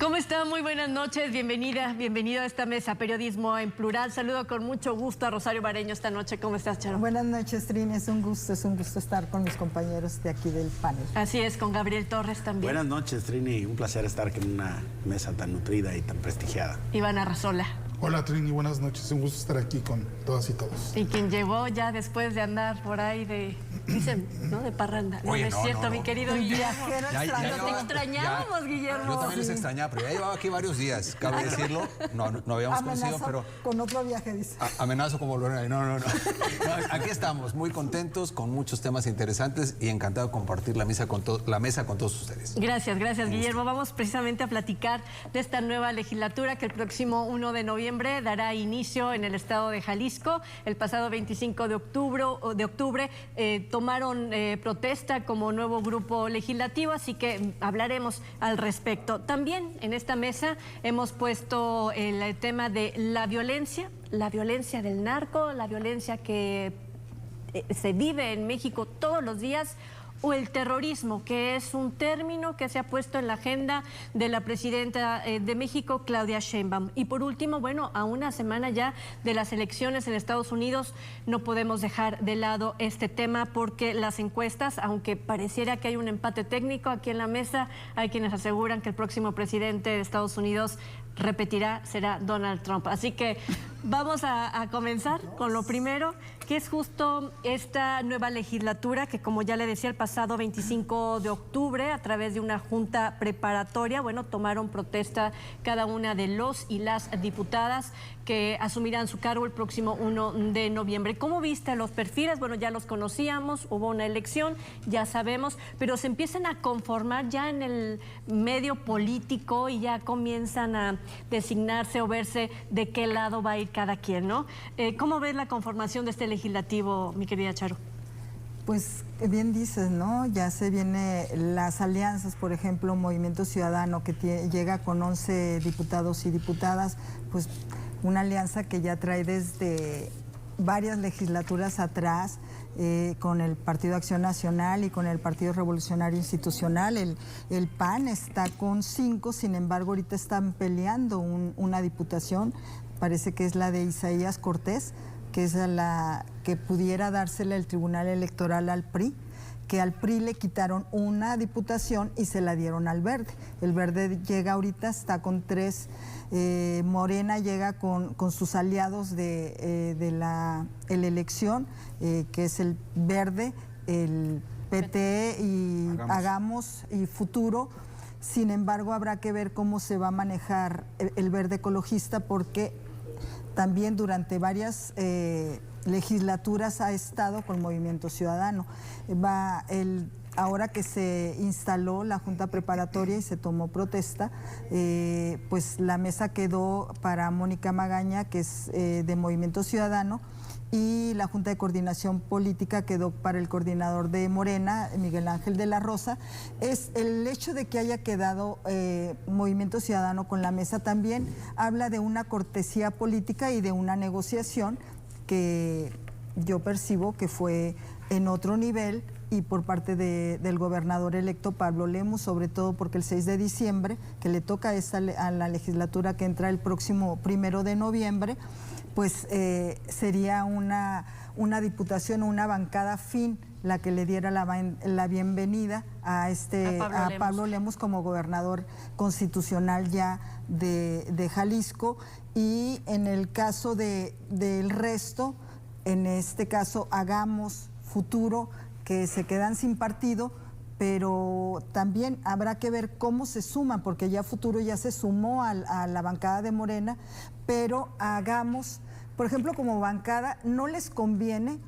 ¿Cómo está? Muy buenas noches, bienvenido a esta mesa Periodismo en Plural. Saludo con mucho gusto a Rosario Bareño esta noche. ¿Cómo estás, Charo? Buenas noches, Trini, es un gusto estar con mis compañeros de aquí del panel. Así es, con Gabriel Torres también. Buenas noches, Trini, un placer estar en una mesa tan nutrida y tan prestigiada. Iván Arrazola. Hola, Trini, buenas noches, un gusto estar aquí con todas y todos. Y quien llegó ya después de andar por ahí dicen, ¿no? De parranda. Oye, no es cierto, mi querido Guillermo. Te extrañábamos, Guillermo. Yo también los extrañaba, pero ya llevaba aquí varios días, cabe decirlo. No habíamos conocido, pero... con otro viaje, dice. Amenazo como volver. No. Aquí estamos, muy contentos, con muchos temas interesantes y encantado de compartir la mesa con todos ustedes. Gracias, Guillermo. Vamos precisamente a platicar de esta nueva legislatura que el próximo 1 de noviembre dará inicio en el estado de Jalisco. El pasado 25 de octubre tomaron protesta como nuevo grupo legislativo, así que hablaremos al respecto. También en esta mesa hemos puesto el tema de la violencia del narco, la violencia que se vive en México todos los días, o el terrorismo, que es un término que se ha puesto en la agenda de la presidenta de México, Claudia Sheinbaum. Y por último, bueno, a una semana ya de las elecciones en Estados Unidos, no podemos dejar de lado este tema porque las encuestas, aunque pareciera que hay un empate técnico aquí en la mesa, hay quienes aseguran que el próximo presidente de Estados Unidos será Donald Trump. Así que vamos a comenzar con lo primero, que es justo esta nueva legislatura que, como ya le decía, el pasado 25 de octubre, a través de una junta preparatoria, bueno, tomaron protesta cada una de los y las diputadas que asumirán su cargo el próximo 1 de noviembre. ¿Cómo viste los perfiles? Bueno, ya los conocíamos, hubo una elección, ya sabemos, pero se empiezan a conformar ya en el medio político y ya comienzan a designarse o verse de qué lado va a ir cada quien, ¿no? ¿Cómo ves la conformación de este legislativo, mi querida Charo? Pues bien dices, ¿no? Ya se viene las alianzas, por ejemplo, Movimiento Ciudadano, que llega con 11 diputados y diputadas, pues una alianza que ya trae desde varias legislaturas atrás, con el Partido Acción Nacional y con el Partido Revolucionario Institucional. El PAN está con 5, sin embargo, ahorita están peleando una diputación, parece que es la de Isaías Cortés, que es la que pudiera dársela el Tribunal Electoral al PRI, que al PRI le quitaron una diputación y se la dieron al Verde. El Verde llega ahorita, está con 3, Morena llega con sus aliados de la elección, que es el Verde, el PT y Hagamos y Futuro. Sin embargo, habrá que ver cómo se va a manejar el Verde ecologista, porque también durante varias legislaturas ha estado con Movimiento Ciudadano. Ahora que se instaló la Junta Preparatoria y se tomó protesta, pues la mesa quedó para Mónica Magaña, que es de Movimiento Ciudadano, y la Junta de Coordinación Política quedó para el coordinador de Morena, Miguel Ángel de la Rosa. Es el hecho de que haya quedado Movimiento Ciudadano con la mesa también habla de una cortesía política y de una negociación que yo percibo que fue en otro nivel y por parte del gobernador electo Pablo Lemus, sobre todo porque el 6 de diciembre, que le toca a la legislatura que entra el próximo 1 de noviembre, pues sería una diputación o una bancada afín la que le diera la bienvenida a Pablo Lemus como gobernador constitucional ya de Jalisco. Y en el caso del resto, en este caso Hagamos, Futuro, que se quedan sin partido, pero también habrá que ver cómo se suman, porque ya Futuro ya se sumó a la bancada de Morena, pero Hagamos, por ejemplo, como bancada, no les conviene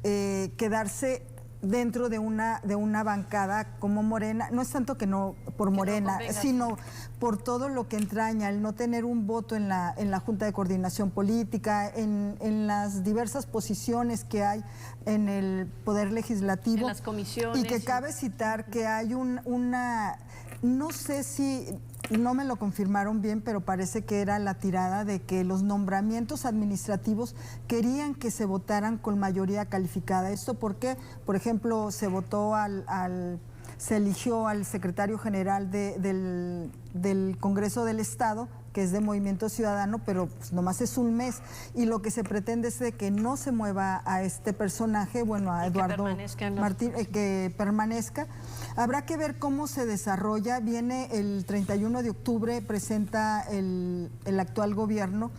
quedarse dentro de una bancada como Morena. No es tanto que no por Morena, sino por todo lo que entraña, el no tener un voto en la Junta de Coordinación Política, en las diversas posiciones que hay en el Poder Legislativo. En las comisiones. Y que cabe citar que hay una... No sé si no me lo confirmaron bien, pero parece que era la tirada de que los nombramientos administrativos querían que se votaran con mayoría calificada. ¿Esto por qué? Por ejemplo, se votó al se eligió al secretario general del Congreso del Estado, que es de Movimiento Ciudadano, pero pues nomás es un mes, y lo que se pretende es de que no se mueva a este personaje, bueno, a Eduardo Martín, que permanezca. Habrá que ver cómo se desarrolla. Viene el 31 de octubre, presenta el actual gobierno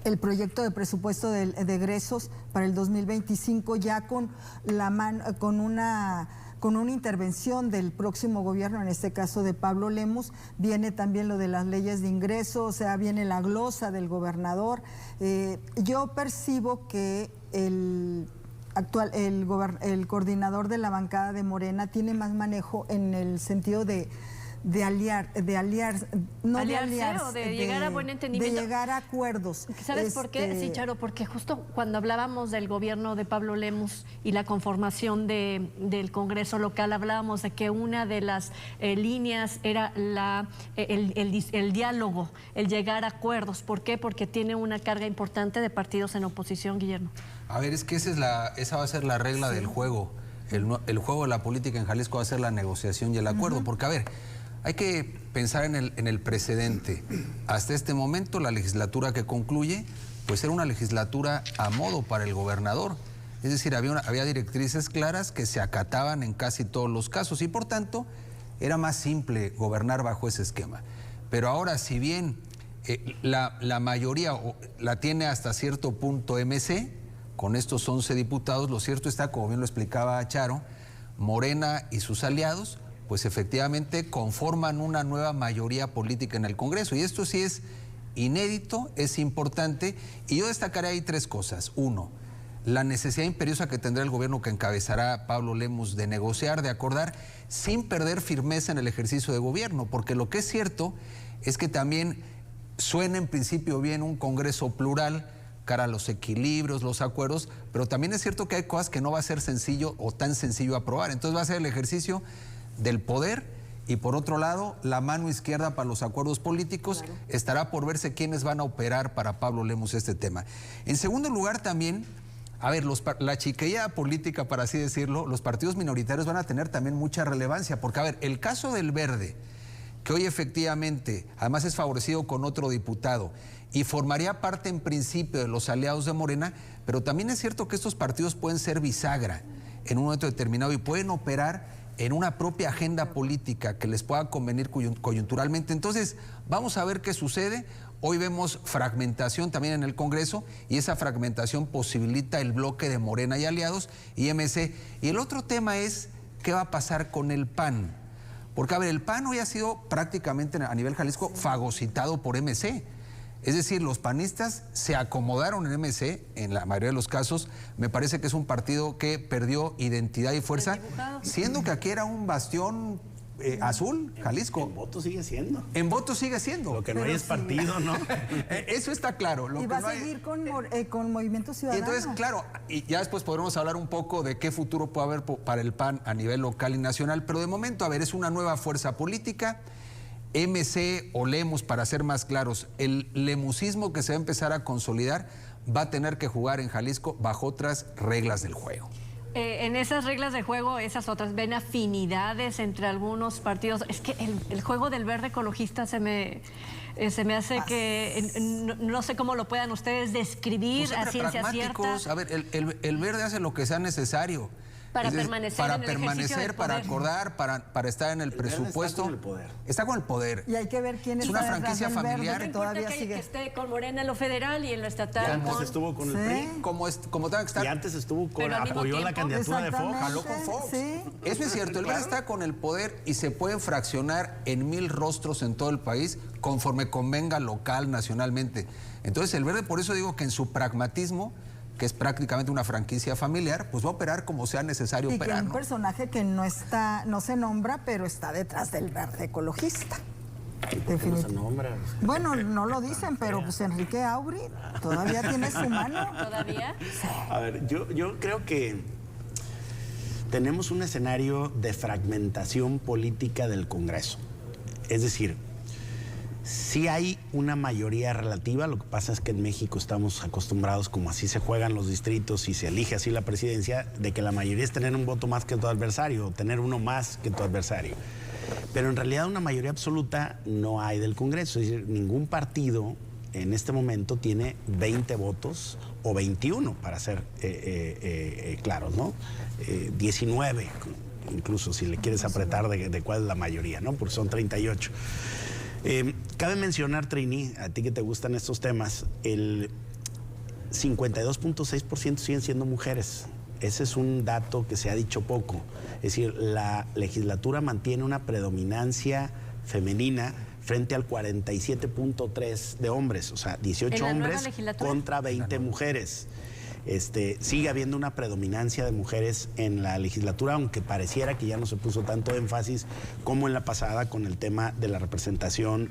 el proyecto de presupuesto de egresos para el 2025, ya con una intervención del próximo gobierno, en este caso de Pablo Lemus. Viene también lo de las leyes de ingreso, o sea, viene la glosa del gobernador. Yo percibo que el coordinador de la bancada de Morena tiene más manejo en el sentido de llegar a buen entendimiento. De llegar a acuerdos. ¿Sabes por qué? Sí, Charo, porque justo cuando hablábamos del gobierno de Pablo Lemus y la conformación del Congreso local, hablábamos de que una de las líneas era el diálogo, el llegar a acuerdos. ¿Por qué? Porque tiene una carga importante de partidos en oposición, Guillermo. A ver, es que esa va a ser la regla del juego. El juego de la política en Jalisco va a ser la negociación y el acuerdo. Porque, a ver, hay que pensar en el precedente. Hasta este momento, la legislatura que concluye, pues era una legislatura a modo para el gobernador. Es decir, había directrices claras que se acataban en casi todos los casos y, por tanto, era más simple gobernar bajo ese esquema. Pero ahora, si bien la mayoría la tiene hasta cierto punto MC, con estos 11 diputados, lo cierto está, como bien lo explicaba Charo, Morena y sus aliados, pues efectivamente conforman una nueva mayoría política en el Congreso. Y esto sí es inédito, es importante. Y yo destacaré ahí tres cosas. Uno, la necesidad imperiosa que tendrá el gobierno que encabezará Pablo Lemus de negociar, de acordar, sin perder firmeza en el ejercicio de gobierno. Porque lo que es cierto es que también suena en principio bien un Congreso plural, cara a los equilibrios, los acuerdos, pero también es cierto que hay cosas que no va a ser sencillo o tan sencillo aprobar. Entonces va a ser el ejercicio del poder y, por otro lado, la mano izquierda para los acuerdos políticos. Claro. Estará por verse quiénes van a operar para Pablo Lemus este tema. En segundo lugar, también, a ver, la chiquilla política, para así decirlo, los partidos minoritarios van a tener también mucha relevancia, porque, a ver, el caso del Verde, que hoy efectivamente, además es favorecido con otro diputado y formaría parte en principio de los aliados de Morena, pero también es cierto que estos partidos pueden ser bisagra en un momento determinado y pueden operar en una propia agenda política que les pueda convenir coyunturalmente. Entonces, vamos a ver qué sucede. Hoy vemos fragmentación también en el Congreso y esa fragmentación posibilita el bloque de Morena y aliados y MC. Y el otro tema es qué va a pasar con el PAN. Porque, a ver, el PAN hoy ha sido prácticamente a nivel Jalisco fagocitado por MC. Es decir, los panistas se acomodaron en MC, en la mayoría de los casos. Me parece que es un partido que perdió identidad y fuerza, siendo que aquí era un bastión azul, Jalisco. En voto sigue siendo. En voto sigue siendo. Lo que no hay es partido, ¿no? Eso está claro. Y va a seguir con Movimiento Ciudadano. Y entonces, claro, y ya después podremos hablar un poco de qué futuro puede haber para el PAN a nivel local y nacional, pero de momento, a ver, es una nueva fuerza política. MC o Lemus, para ser más claros, el lemusismo que se va a empezar a consolidar va a tener que jugar en Jalisco bajo otras reglas del juego. En esas reglas de juego, esas otras, ven afinidades entre algunos partidos. Es que el juego del Verde ecologista se me hace que no sé cómo lo puedan ustedes describir pues a ciencia cierta. A ver, el Verde hace lo que sea necesario. Para permanecer, para acordar, para estar en el presupuesto. Está con el poder. Está con el poder. Y hay que ver quién es está una franquicia familiar. Que todavía sigue. Que esté con Morena en lo federal y en lo estatal. Y antes estuvo con el PRI. Como tenga que estar. Y antes estuvo apoyó la candidatura de Fox. Jaló con Fox. Sí. Eso es cierto. El Verde está con el poder y se pueden fraccionar en 1000 rostros en todo el país conforme convenga local, nacionalmente. Entonces el Verde, por eso digo que en su pragmatismo, que es prácticamente una franquicia familiar, pues va a operar como sea necesario y operar. Que un personaje que no se nombra, pero está detrás del Verde ecologista. No se nombra. Bueno, no lo dicen, pero pues Enrique Aubry todavía tiene su mano. ¿Todavía? Sí. A ver, yo creo que tenemos un escenario de fragmentación política del Congreso. Es decir, Sí hay una mayoría relativa, lo que pasa es que en México estamos acostumbrados, como así se juegan los distritos y se elige así la presidencia, de que la mayoría es tener un voto más que tu adversario, o tener uno más que tu adversario. Pero en realidad una mayoría absoluta no hay del Congreso, es decir, ningún partido en este momento tiene 20 votos o 21, para ser claros, ¿no? 19, incluso si le quieres apretar de cuál es la mayoría, ¿no? Porque son 38. Cabe mencionar, Trini, a ti que te gustan estos temas, el 52.6% siguen siendo mujeres. Ese es un dato que se ha dicho poco. Es decir, la legislatura mantiene una predominancia femenina frente al 47.3% de hombres, o sea, 18 hombres contra 20 mujeres. Sigue habiendo una predominancia de mujeres en la legislatura, aunque pareciera que ya no se puso tanto énfasis como en la pasada con el tema de la representación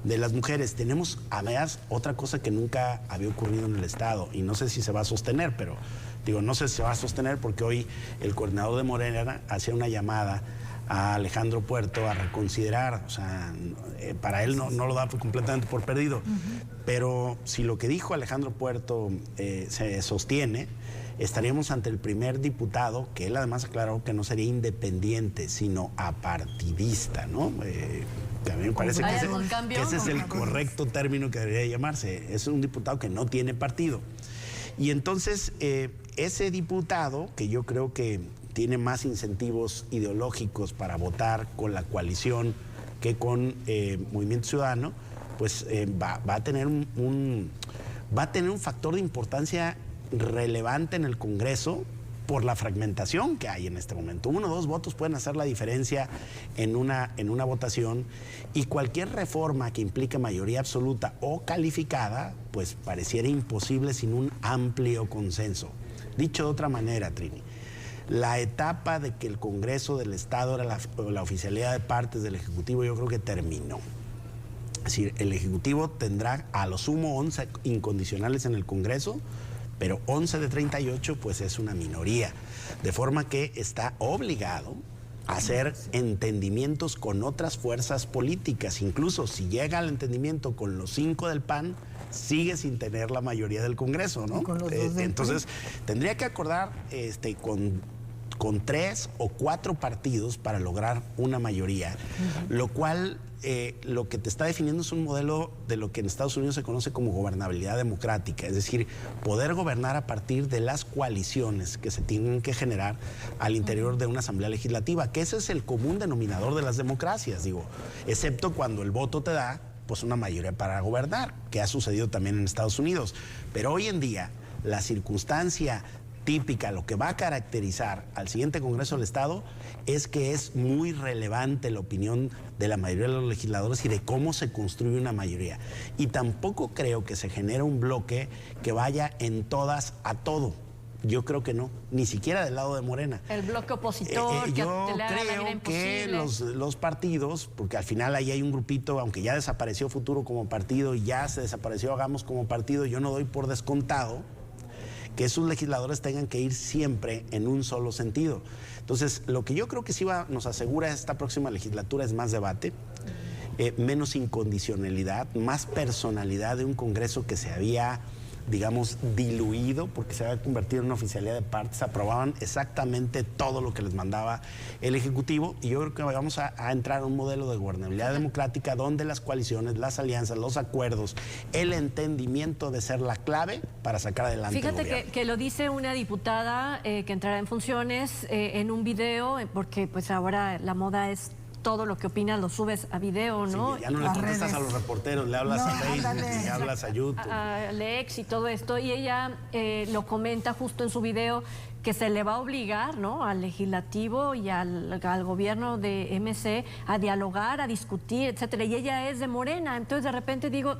de las mujeres. Tenemos, además, otra cosa que nunca había ocurrido en el Estado, y no sé si se va a sostener, pero digo, no sé si se va a sostener porque hoy el coordinador de Morena hacía una llamada a Alejandro Puerto a reconsiderar, o sea, para él no lo da completamente por perdido, pero si lo que dijo Alejandro Puerto se sostiene, estaríamos ante el primer diputado, que él además aclaró que no sería independiente, sino apartidista, ¿no? A mí me parece que ese es el correcto término que debería llamarse. Es un diputado que no tiene partido. Y entonces, ese diputado, que yo creo que tiene más incentivos ideológicos para votar con la coalición que con Movimiento Ciudadano, pues va a tener un factor de importancia relevante en el Congreso por la fragmentación que hay en este momento. 1 o 2 votos pueden hacer la diferencia en una votación, y cualquier reforma que implique mayoría absoluta o calificada, pues pareciera imposible sin un amplio consenso. Dicho de otra manera, Trini, la etapa de que el Congreso del Estado era la oficialidad de partes del Ejecutivo, yo creo que terminó. Es decir, el Ejecutivo tendrá a lo sumo 11 incondicionales en el Congreso, pero 11 de 38 pues es una minoría, de forma que está obligado a hacer entendimientos con otras fuerzas políticas. Incluso si llega al entendimiento con los 5 del PAN, sigue sin tener la mayoría del Congreso, ¿no? Entonces, tendría que acordar con 3 o 4 partidos para lograr una mayoría, lo cual lo que te está definiendo es un modelo de lo que en Estados Unidos se conoce como gobernabilidad democrática, es decir, poder gobernar a partir de las coaliciones que se tienen que generar al interior de una asamblea legislativa, que ese es el común denominador de las democracias, digo, excepto cuando el voto te da pues una mayoría para gobernar, que ha sucedido también en Estados Unidos. Pero hoy en día, la circunstancia típica, lo que va a caracterizar al siguiente Congreso del Estado, es que es muy relevante la opinión de la mayoría de los legisladores y de cómo se construye una mayoría. Y tampoco creo que se genere un bloque que vaya en todas a todo. Yo creo que no, ni siquiera del lado de Morena. El bloque opositor, que yo te le haga la vida creo imposible. que los partidos, porque al final ahí hay un grupito, aunque ya desapareció Futuro como partido y ya se desapareció Hagamos como partido, yo no doy por descontado que esos legisladores tengan que ir siempre en un solo sentido. Entonces, lo que yo creo que sí nos asegura esta próxima legislatura es más debate, menos incondicionalidad, más personalidad de un Congreso que se había, digamos, diluido porque se había convertido en una oficialidad de partes, aprobaban exactamente todo lo que les mandaba el Ejecutivo, y yo creo que vamos a entrar a un modelo de gobernabilidad democrática donde las coaliciones, las alianzas, los acuerdos, el entendimiento de ser la clave para sacar adelante el gobierno. Fíjate que lo dice una diputada que entrará en funciones en un video, porque pues ahora la moda es todo lo que opinas lo subes a video, ¿no? Sí, ya no le contestas a los reporteros, le hablas a Facebook, le hablas a YouTube. A Lex y todo esto, y ella lo comenta justo en su video que se le va a obligar, ¿no?, al legislativo y al gobierno de MC a dialogar, a discutir, etcétera. Y ella es de Morena, entonces de repente digo,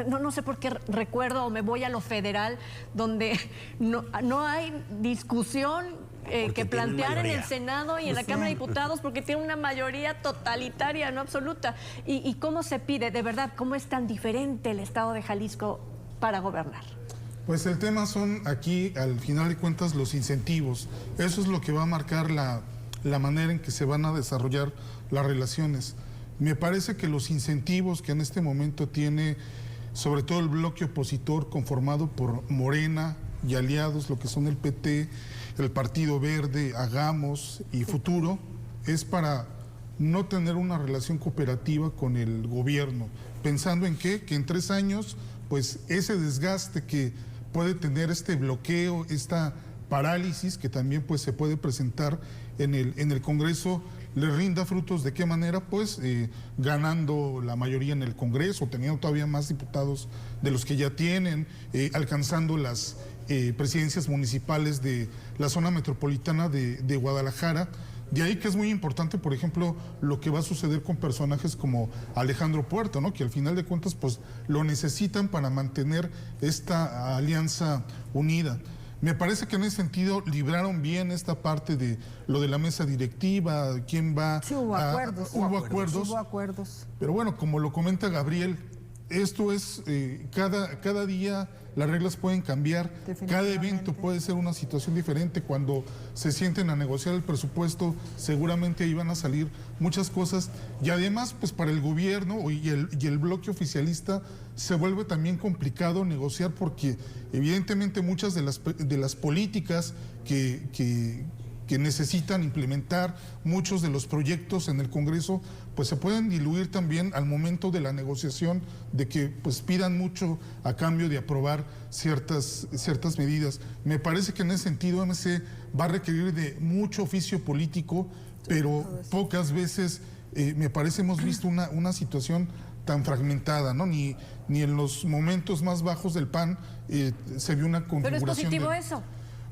no sé por qué recuerdo o me voy a lo federal, donde no hay discusión que plantear en el Senado y en la Cámara de Diputados, porque tiene una mayoría totalitaria, no absoluta. ¿Y cómo se pide, de verdad, cómo es tan diferente el Estado de Jalisco para gobernar? Pues el tema son aquí, al final de cuentas, los incentivos. Eso es lo que va a marcar la manera en que se van a desarrollar las relaciones. Me parece que los incentivos que en este momento tiene, sobre todo el bloque opositor conformado por Morena y aliados, lo que son el PT, el Partido Verde, Hagamos y Futuro, es para no tener una relación cooperativa con el gobierno, pensando en que en 3 años, pues ese desgaste que puede tener este bloqueo, esta parálisis que también pues se puede presentar en el Congreso, le rinda frutos. ¿De qué manera? Pues ganando la mayoría en el Congreso, teniendo todavía más diputados de los que ya tienen, alcanzando las presidencias municipales de la zona metropolitana de Guadalajara. De ahí que es muy importante, por ejemplo, lo que va a suceder con personajes como Alejandro Puerto, ¿no? Que al final de cuentas pues lo necesitan para mantener esta alianza unida. Me parece que en ese sentido libraron bien esta parte de lo de la mesa directiva, quién va... Sí, hubo acuerdos. Hubo acuerdos. Pero bueno, como lo comenta Gabriel, esto es, cada día las reglas pueden cambiar, cada evento puede ser una situación diferente. Cuando se sienten a negociar el presupuesto, seguramente ahí van a salir muchas cosas. Y además, pues para el gobierno y el bloque oficialista se vuelve también complicado negociar, porque evidentemente muchas de las políticas que necesitan implementar, muchos de los proyectos en el Congreso, pues se pueden diluir también al momento de la negociación, de que pues pidan mucho a cambio de aprobar ciertas medidas. Me parece que en ese sentido MC va a requerir de mucho oficio político, pero pocas veces me parece hemos visto una situación tan fragmentada, ¿no? Ni en los momentos más bajos del PAN se vio una configuración. Pero es positivo eso.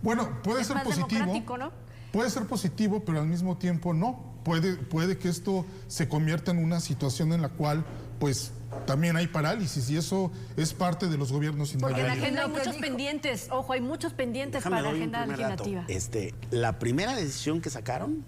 Bueno, puede ser positivo. ¿No? Puede ser positivo, pero al mismo tiempo no. Puede que esto se convierta en una situación en la cual, pues, también hay parálisis, y eso es parte de los gobiernos Porque en la inmaduros. agenda hay muchos pendientes. Ojo, hay muchos pendientes para la agenda legislativa. La primera decisión que sacaron,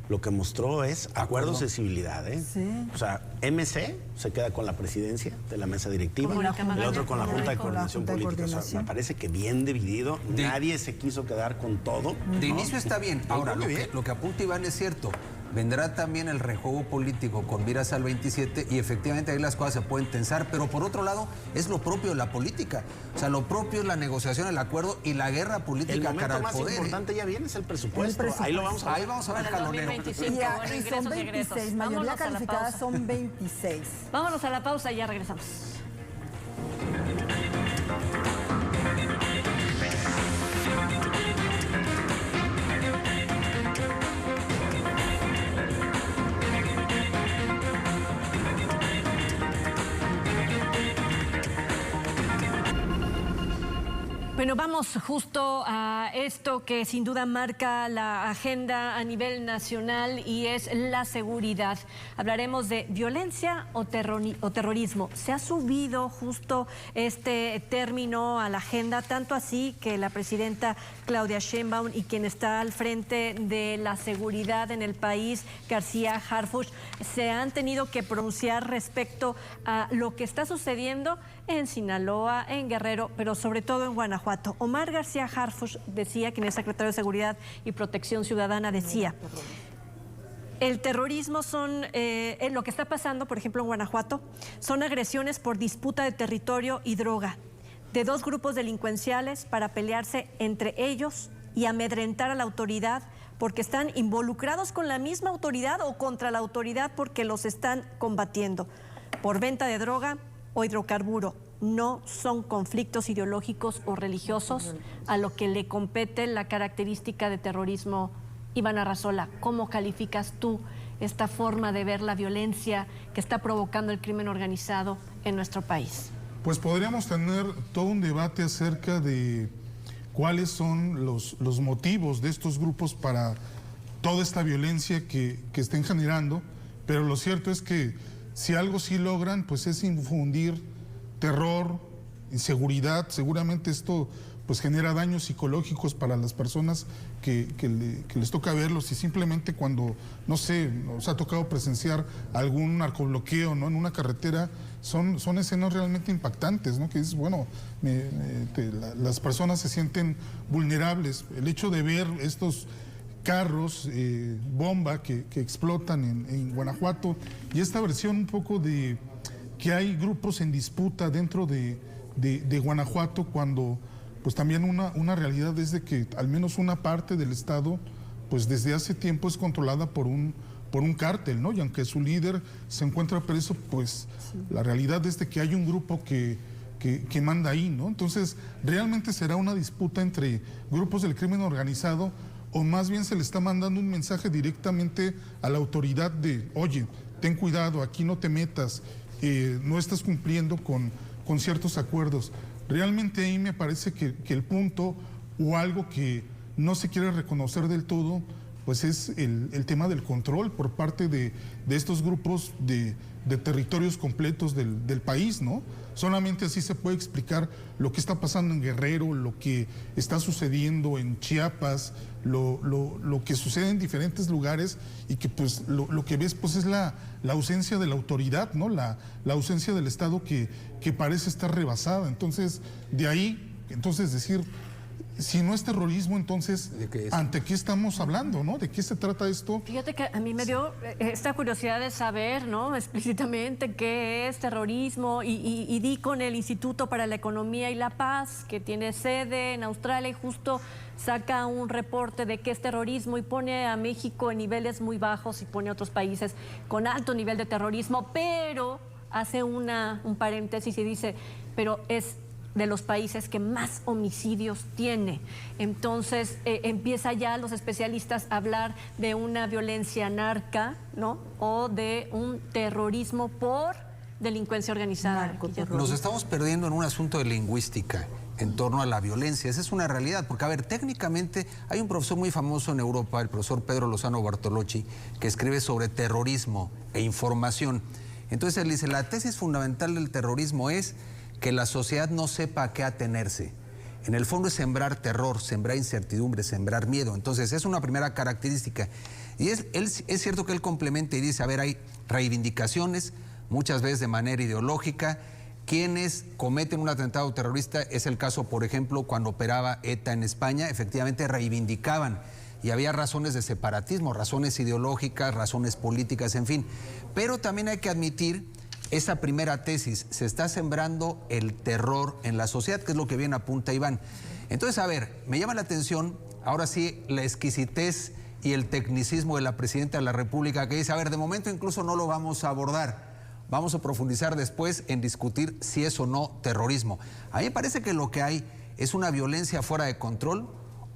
lo que mostró es acuerdo de accesibilidad, ¿eh? Sí. O sea, MC se queda con la presidencia de la mesa directiva, el otro con la Junta de Coordinación Política. O sea, me parece que bien dividido, nadie se quiso quedar con todo. De inicio está bien. Ahora, lo que apunta Iván es cierto. Vendrá también el rejuego político con miras al 27 y efectivamente ahí las cosas se pueden tensar, pero por otro lado es lo propio de la política. O sea, lo propio es la negociación, el acuerdo y la guerra política. El momento cara al más poder, importante ya viene, es el presupuesto. Ahí lo vamos a ver. Ahí vamos a ver el jaloneo. Y son 26, mayoría calificada son 26. Vámonos a la pausa y ya regresamos. Bueno, vamos justo a esto que sin duda marca la agenda a nivel nacional y es la seguridad. Hablaremos de violencia o terrorismo. Se ha subido justo este término a la agenda, tanto así que la presidenta Claudia Sheinbaum y quien está al frente de la seguridad en el país, García Harfuch, se han tenido que pronunciar respecto a lo que está sucediendo en Sinaloa, en Guerrero, pero sobre todo en Guanajuato. Omar García Harfuch decía, quien es secretario de Seguridad y Protección Ciudadana, decía: el terrorismo son, lo que está pasando, por ejemplo, en Guanajuato, son agresiones por disputa de territorio y droga, de dos grupos delincuenciales para pelearse entre ellos y amedrentar a la autoridad porque están involucrados con la misma autoridad o contra la autoridad porque los están combatiendo, por venta de droga o hidrocarburo. No son conflictos ideológicos o religiosos a lo que le compete la característica de terrorismo. Iván Arrazola, ¿cómo calificas tú esta forma de ver la violencia que está provocando el crimen organizado en nuestro país? Pues podríamos tener todo un debate acerca de cuáles son los motivos de estos grupos para toda esta violencia que estén generando, pero lo cierto es que si algo sí logran, pues es infundir terror, inseguridad. Seguramente esto pues genera daños psicológicos para las personas que les toca verlos, y simplemente cuando, no sé, nos ha tocado presenciar algún narcobloqueo, ¿no?, en una carretera, son escenas realmente impactantes, ¿no? Que es, bueno, las personas se sienten vulnerables. El hecho de ver estos carros, bomba que explotan en Guanajuato, y esta versión un poco de que hay grupos en disputa dentro de Guanajuato, cuando pues también una realidad es de que al menos una parte del estado pues desde hace tiempo es controlada por un cártel, ¿no? Y aunque su líder se encuentra preso, pues sí, la realidad es de que hay un grupo que manda ahí, ¿no? Entonces, ¿realmente será una disputa entre grupos del crimen organizado o más bien se le está mandando un mensaje directamente a la autoridad de, oye, ten cuidado, aquí no te metas, no estás cumpliendo con ciertos acuerdos? Realmente ahí me parece que el punto o algo que no se quiere reconocer del todo, pues es el tema del control por parte de estos grupos de territorios completos del país, ¿no? Solamente así se puede explicar lo que está pasando en Guerrero, lo que está sucediendo en Chiapas, lo que sucede en diferentes lugares, y que pues lo que ves pues es la ausencia de la autoridad, ¿no? La ausencia del Estado que parece estar rebasada. Entonces, de ahí, decir, si no es terrorismo, entonces, ¿ante qué estamos hablando, no? ¿De qué se trata esto? Fíjate que a mí me dio esta curiosidad de saber, ¿no? Explícitamente qué es terrorismo, y di con el Instituto para la Economía y la Paz, que tiene sede en Australia, y justo saca un reporte de qué es terrorismo y pone a México en niveles muy bajos y pone a otros países con alto nivel de terrorismo, pero hace un paréntesis y dice, pero es de los países que más homicidios tiene. Entonces empieza ya los especialistas a hablar de una violencia narca, ¿no? O de un terrorismo por delincuencia organizada. Nos estamos perdiendo en un asunto de lingüística en torno a la violencia. Esa es una realidad, porque, a ver, técnicamente hay un profesor muy famoso en Europa, el profesor Pedro Lozano Bartolocci, que escribe sobre terrorismo e información. Entonces él dice, la tesis fundamental del terrorismo es que la sociedad no sepa a qué atenerse. En el fondo es sembrar terror, sembrar incertidumbre, sembrar miedo. Entonces, es una primera característica. Y es cierto que él complementa y dice, a ver, hay reivindicaciones, muchas veces de manera ideológica. Quienes cometen un atentado terrorista, es el caso, por ejemplo, cuando operaba ETA en España, efectivamente reivindicaban. Y había razones de separatismo, razones ideológicas, razones políticas, en fin. Pero también hay que admitir esa primera tesis, se está sembrando el terror en la sociedad, que es lo que bien apunta Iván. Entonces, a ver, me llama la atención, ahora sí, la exquisitez y el tecnicismo de la Presidenta de la República, que dice, a ver, de momento incluso no lo vamos a abordar, vamos a profundizar después en discutir si es o no terrorismo. A mí me parece que lo que hay es una violencia fuera de control,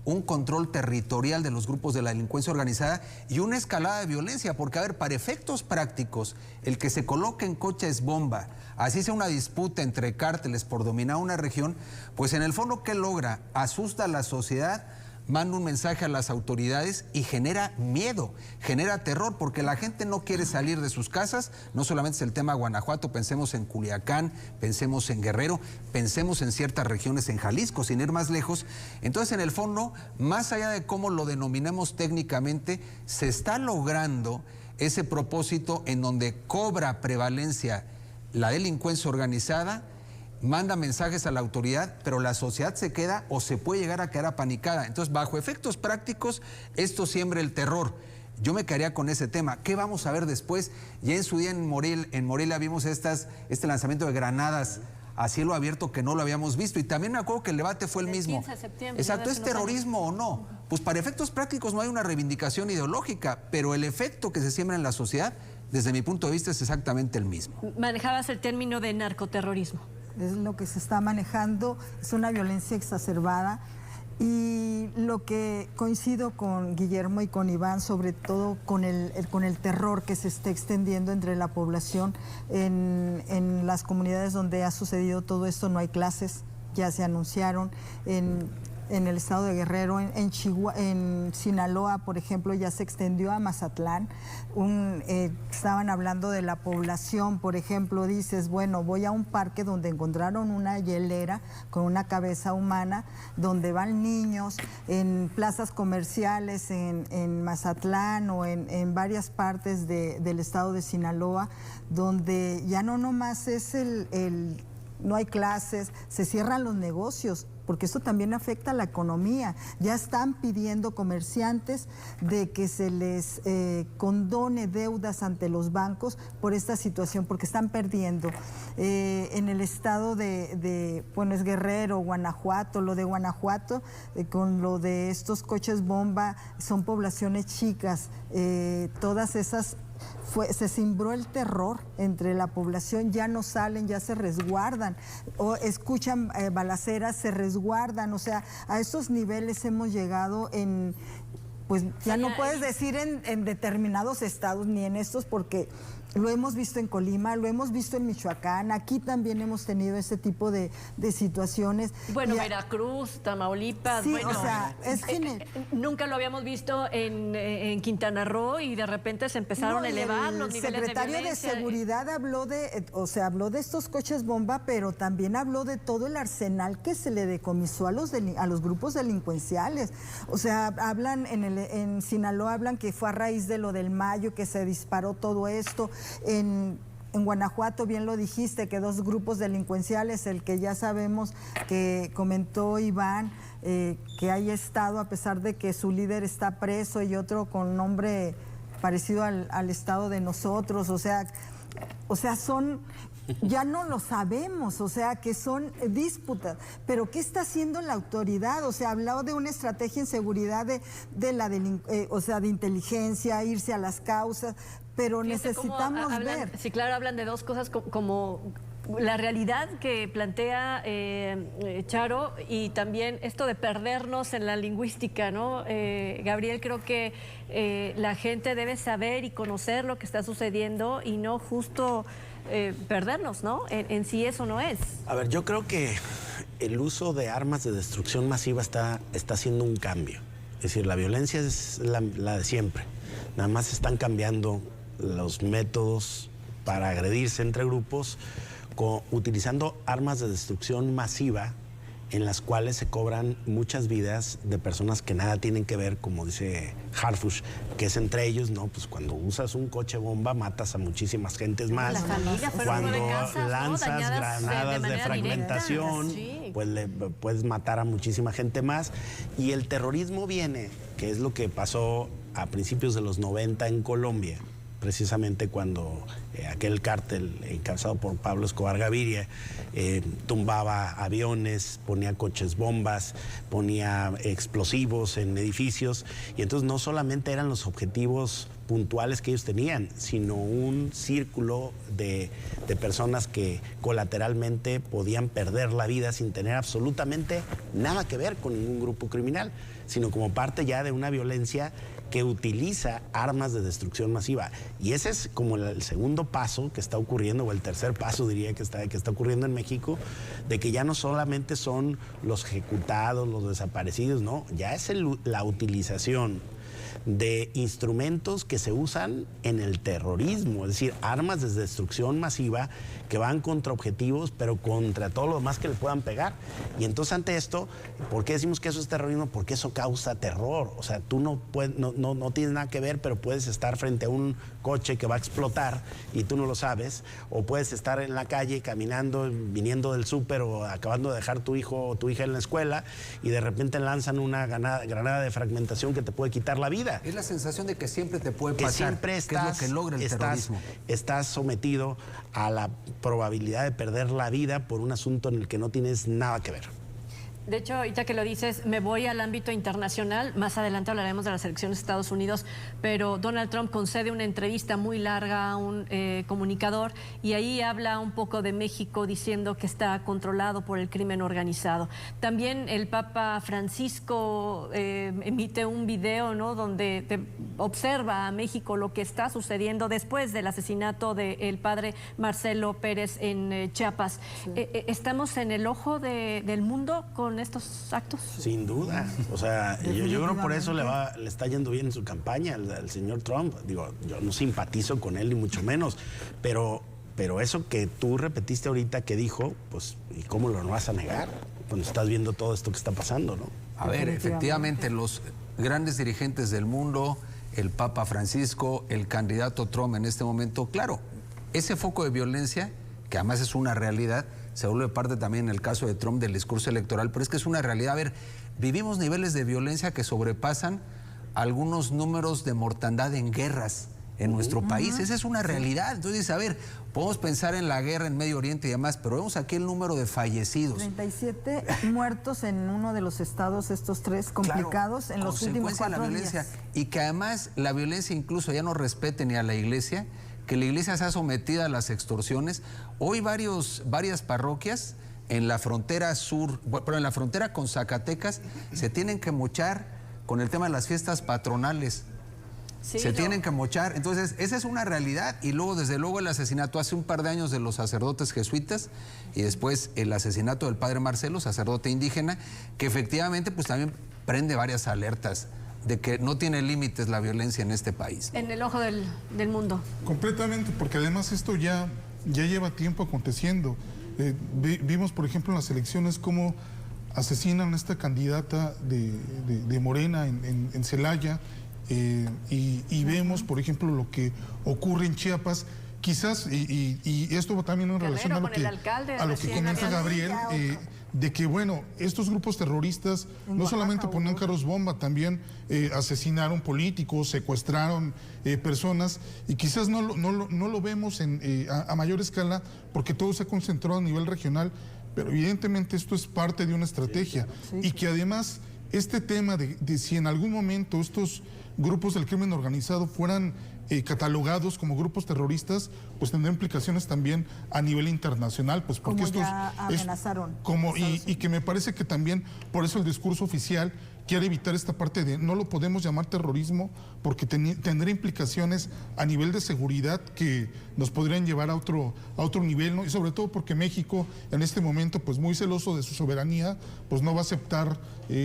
un control territorial de los grupos de la delincuencia organizada y una escalada de violencia, porque, a ver, para efectos prácticos, el que se coloque en coches bomba, así sea una disputa entre cárteles por dominar una región, pues en el fondo, ¿qué logra? Asusta a la sociedad, manda un mensaje a las autoridades y genera miedo, genera terror, porque la gente no quiere salir de sus casas. No solamente es el tema Guanajuato, pensemos en Culiacán, pensemos en Guerrero, pensemos en ciertas regiones en Jalisco, sin ir más lejos. Entonces, en el fondo, más allá de cómo lo denominemos técnicamente, se está logrando ese propósito en donde cobra prevalencia la delincuencia organizada, manda mensajes a la autoridad, pero la sociedad se queda o se puede llegar a quedar apanicada. Entonces, bajo efectos prácticos, esto siembra el terror. Yo me quedaría con ese tema. ¿Qué vamos a ver después? Ya en su día en Morelia vimos este lanzamiento de granadas a cielo abierto que no lo habíamos visto. Y también me acuerdo que el debate fue el mismo. 15 de septiembre. Exacto, ¿es terrorismo o no? Pues para efectos prácticos no hay una reivindicación ideológica, pero el efecto que se siembra en la sociedad, desde mi punto de vista, es exactamente el mismo. Manejabas el término de narcoterrorismo. Es lo que se está manejando, es una violencia exacerbada, y lo que coincido con Guillermo y con Iván, sobre todo con el terror que se está extendiendo entre la población en las comunidades donde ha sucedido todo esto. No hay clases, ya se anunciaron en el estado de Guerrero, en Sinaloa, por ejemplo, ya se extendió a Mazatlán. Estaban hablando de la población, por ejemplo, dices, bueno, voy a un parque donde encontraron una hielera con una cabeza humana, donde van niños, en plazas comerciales, en Mazatlán o en varias partes del estado de Sinaloa, donde ya no nomás es no hay clases, se cierran los negocios. porque eso también afecta a la economía. Ya están pidiendo comerciantes de que se les condone deudas ante los bancos por esta situación, porque están perdiendo. En el estado bueno, es Guerrero, Guanajuato, lo de Guanajuato, con lo de estos coches bomba, son poblaciones chicas, todas esas... se cimbró el terror entre la población, ya no salen, ya se resguardan, o escuchan balaceras, se resguardan, o sea, a esos niveles hemos llegado en, pues ya no puedes decir en determinados estados ni en estos, porque lo hemos visto en Colima, lo hemos visto en Michoacán, aquí también hemos tenido ese tipo de situaciones. Bueno, Veracruz, Tamaulipas, sí, bueno, o sea, nunca lo habíamos visto en Quintana Roo y de repente se empezaron a elevar los niveles de violencia. El secretario de Seguridad habló habló de estos coches bomba, pero también habló de todo el arsenal que se le decomisó a los grupos delincuenciales. O sea, hablan en Sinaloa, hablan que fue a raíz de lo del Mayo que se disparó todo esto. En Guanajuato, bien lo dijiste, que 2 grupos delincuenciales, el que ya sabemos que comentó Iván, que haya estado, a pesar de que su líder está preso, y otro con nombre parecido al estado de nosotros, o sea, son... Ya no lo sabemos, o sea, que son disputas. Pero ¿qué está haciendo la autoridad? O sea, hablado de una estrategia en seguridad de inteligencia, irse a las causas, pero necesitamos ver. Sí, claro, hablan de 2 cosas como la realidad que plantea Charo, y también esto de perdernos en la lingüística, ¿no? Gabriel, creo que la gente debe saber y conocer lo que está sucediendo y no justo perdernos, ¿no? En si eso no es. A ver, yo creo que el uso de armas de destrucción masiva está haciendo un cambio. Es decir, la violencia es la de siempre. Nada más están cambiando los métodos para agredirse entre grupos, utilizando armas de destrucción masiva en las cuales se cobran muchas vidas de personas que nada tienen que ver, como dice Harfush, que es entre ellos, ¿no? Pues cuando usas un coche bomba matas a muchísimas gentes más. Cuando lanzas granadas de fragmentación, sí, pues puedes matar a muchísima gente más. Y el terrorismo viene, que es lo que pasó a principios de los 90 en Colombia, precisamente cuando aquel cártel encabezado por Pablo Escobar Gaviria tumbaba aviones, ponía coches bombas, ponía explosivos en edificios, y entonces no solamente eran los objetivos puntuales que ellos tenían, sino un círculo de personas que colateralmente podían perder la vida sin tener absolutamente nada que ver con ningún grupo criminal, sino como parte ya de una violencia que utiliza armas de destrucción masiva. Y ese es como el segundo paso que está ocurriendo, o el tercer paso diría que está ocurriendo en México, de que ya no solamente son los ejecutados, los desaparecidos, no, ya es la utilización de instrumentos que se usan en el terrorismo, es decir, armas de destrucción masiva que van contra objetivos, pero contra todo lo demás que le puedan pegar. Y entonces ante esto, ¿por qué decimos que eso es terrorismo? Porque eso causa terror. O sea, tú no tienes nada que ver, pero puedes estar frente a un coche que va a explotar y tú no lo sabes, o puedes estar en la calle caminando, viniendo del súper o acabando de dejar tu hijo o tu hija en la escuela y de repente lanzan una granada de fragmentación que te puede quitar la vida. Es la sensación de que siempre te puede pasar, siempre que es lo que logra el terrorismo. Estás sometido a la probabilidad de perder la vida por un asunto en el que no tienes nada que ver. De hecho, ahorita que lo dices, me voy al ámbito internacional. Más adelante hablaremos de las elecciones de Estados Unidos, pero Donald Trump concede una entrevista muy larga a un comunicador y ahí habla un poco de México, diciendo que está controlado por el crimen organizado. También el Papa Francisco emite un video, ¿no?, donde observa a México lo que está sucediendo después del asesinato del padre Marcelo Pérez en Chiapas. Sí. ¿Estamos en el ojo del mundo con estos actos? Sin duda. O sea, yo creo por eso le está yendo bien en su campaña al señor Trump. Digo, yo no simpatizo con él ni mucho menos, pero eso que tú repetiste ahorita que dijo, pues, ¿y cómo lo vas a negar cuando estás viendo todo esto que está pasando, no? A ver, efectivamente, los grandes dirigentes del mundo, el Papa Francisco, el candidato Trump en este momento, claro, ese foco de violencia, que además es una realidad, se vuelve parte también en el caso de Trump del discurso electoral, pero es que es una realidad. A ver, vivimos niveles de violencia que sobrepasan algunos números de mortandad en guerras en nuestro país. Esa es una realidad. Entonces, a ver, podemos pensar en la guerra en Medio Oriente y demás, pero vemos aquí el número de fallecidos. 37 muertos en uno de los estados, estos tres complicados, claro, en los últimos 4 días. Y que además la violencia incluso ya no respete ni a la iglesia, que la iglesia sea sometida a las extorsiones. Hoy varias parroquias en la frontera sur, pero en la frontera con Zacatecas, se tienen que mochar con el tema de las fiestas patronales. Sí, tienen que mochar. Entonces, esa es una realidad. Y luego, desde luego, el asesinato hace un par de años de los sacerdotes jesuitas y después el asesinato del padre Marcelo, sacerdote indígena, que efectivamente pues también prende varias alertas de que no tiene límites la violencia en este país. En el ojo del mundo. Completamente, porque además esto ya lleva tiempo aconteciendo. Vimos, por ejemplo, en las elecciones cómo asesinan a esta candidata de Morena en Celaya. Y vemos, por ejemplo, lo que ocurre en Chiapas, quizás, y esto también en relación a lo que comenta Gabriel, de que, bueno, estos grupos terroristas no solamente ponían carros bomba, también asesinaron políticos, secuestraron personas, y quizás no lo vemos a mayor escala, porque todo se concentró a nivel regional, pero evidentemente esto es parte de una estrategia, y que además este tema de si en algún momento estos grupos del crimen organizado fueran catalogados como grupos terroristas, pues tendrá implicaciones también a nivel internacional, pues porque como estos ya amenazaron. Y que me parece que también por eso el discurso oficial quiere evitar esta parte de no lo podemos llamar terrorismo porque tendrá implicaciones a nivel de seguridad que nos podrían llevar a otro nivel, ¿no? Y sobre todo porque México en este momento, pues muy celoso de su soberanía, pues no va a aceptar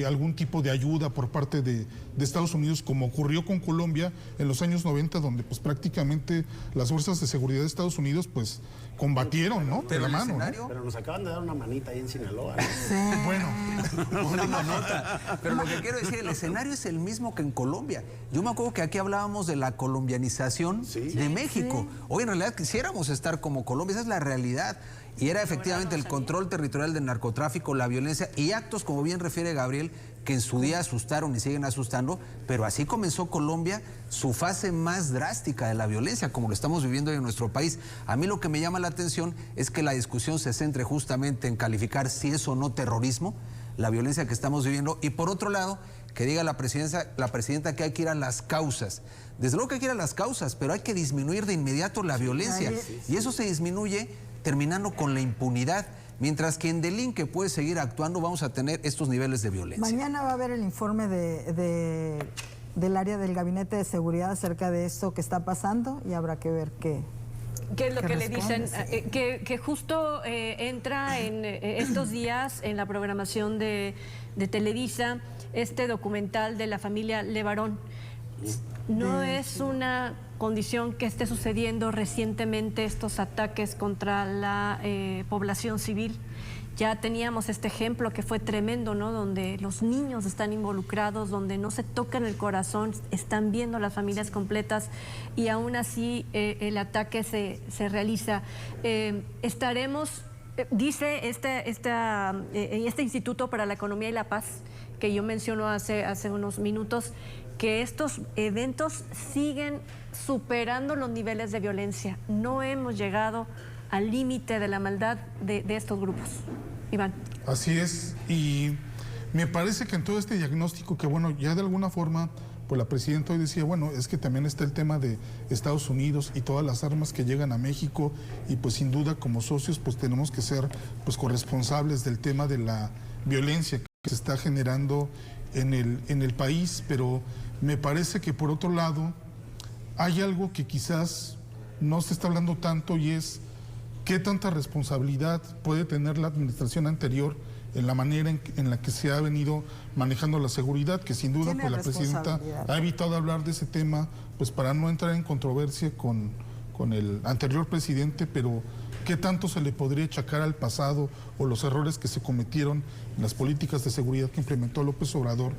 algún tipo de ayuda por parte de Estados Unidos, como ocurrió con Colombia en los años 90, donde pues prácticamente las fuerzas de seguridad de Estados Unidos pues combatieron, ¿no? De la mano, ¿no? Pero nos acaban de dar una manita ahí en Sinaloa, ¿no? Sí. Bueno, una manota. Pero lo que quiero decir, el escenario es el mismo que en Colombia. Yo me acuerdo que aquí hablábamos de la colombianización de México. Hoy en realidad quisiéramos estar como Colombia, esa es la realidad. Y era efectivamente el control territorial del narcotráfico, la violencia y actos, como bien refiere Gabriel, que en su día asustaron y siguen asustando, pero así comenzó Colombia su fase más drástica de la violencia, como lo estamos viviendo hoy en nuestro país. A mí lo que me llama la atención es que la discusión se centre justamente en calificar si es o no terrorismo, la violencia que estamos viviendo, y por otro lado, que diga la presidenta que hay que ir a las causas. Desde luego que hay que ir a las causas, pero hay que disminuir de inmediato la violencia, y eso se disminuye terminando con la impunidad. Mientras quien delinque puede seguir actuando, vamos a tener estos niveles de violencia. Mañana va a haber el informe del área del Gabinete de Seguridad acerca de esto que está pasando y habrá que ver qué es lo que le dicen, que justo entra en estos días en la programación de Televisa este documental de la familia Levarón. No es una condición que esté sucediendo recientemente estos ataques contra la población civil. Ya teníamos este ejemplo que fue tremendo, ¿no? Donde los niños están involucrados, donde no se tocan el corazón, están viendo las familias completas y aún así el ataque se realiza. Estaremos, dice este Instituto para la Economía y la Paz, que yo menciono hace unos minutos, que estos eventos siguen superando los niveles de violencia. No hemos llegado al límite de la maldad de estos grupos. Iván. Así es, y me parece que en todo este diagnóstico que, bueno, ya de alguna forma, pues la presidenta hoy decía, bueno, es que también está el tema de Estados Unidos y todas las armas que llegan a México, y pues sin duda como socios pues tenemos que ser pues corresponsables del tema de la violencia que se está generando en el país, pero me parece que por otro lado hay algo que quizás no se está hablando tanto, y es qué tanta responsabilidad puede tener la administración anterior en la manera en la que se ha venido manejando la seguridad, que sin duda pues la presidenta ha evitado hablar de ese tema pues para no entrar en controversia con el anterior presidente, pero qué tanto se le podría achacar al pasado o los errores que se cometieron en las políticas de seguridad que implementó López Obrador,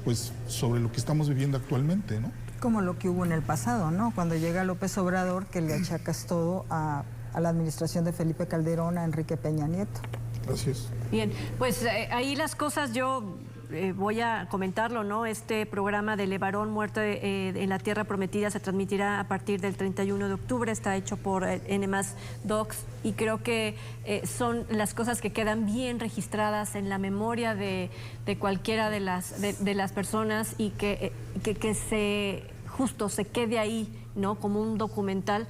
pues sobre lo que estamos viviendo actualmente, ¿no? Como lo que hubo en el pasado, ¿no? Cuando llega López Obrador, que le achacas todo a a la administración de Felipe Calderón, a Enrique Peña Nieto. Gracias. Bien, pues ahí las cosas yo voy a comentarlo, ¿no? Este programa de Levarón Muerte en la Tierra Prometida se transmitirá a partir del 31 de octubre, está hecho por N+ Docs y creo que son las cosas que quedan bien registradas en la memoria de cualquiera de las personas y que se quede ahí, ¿no? Como un documental,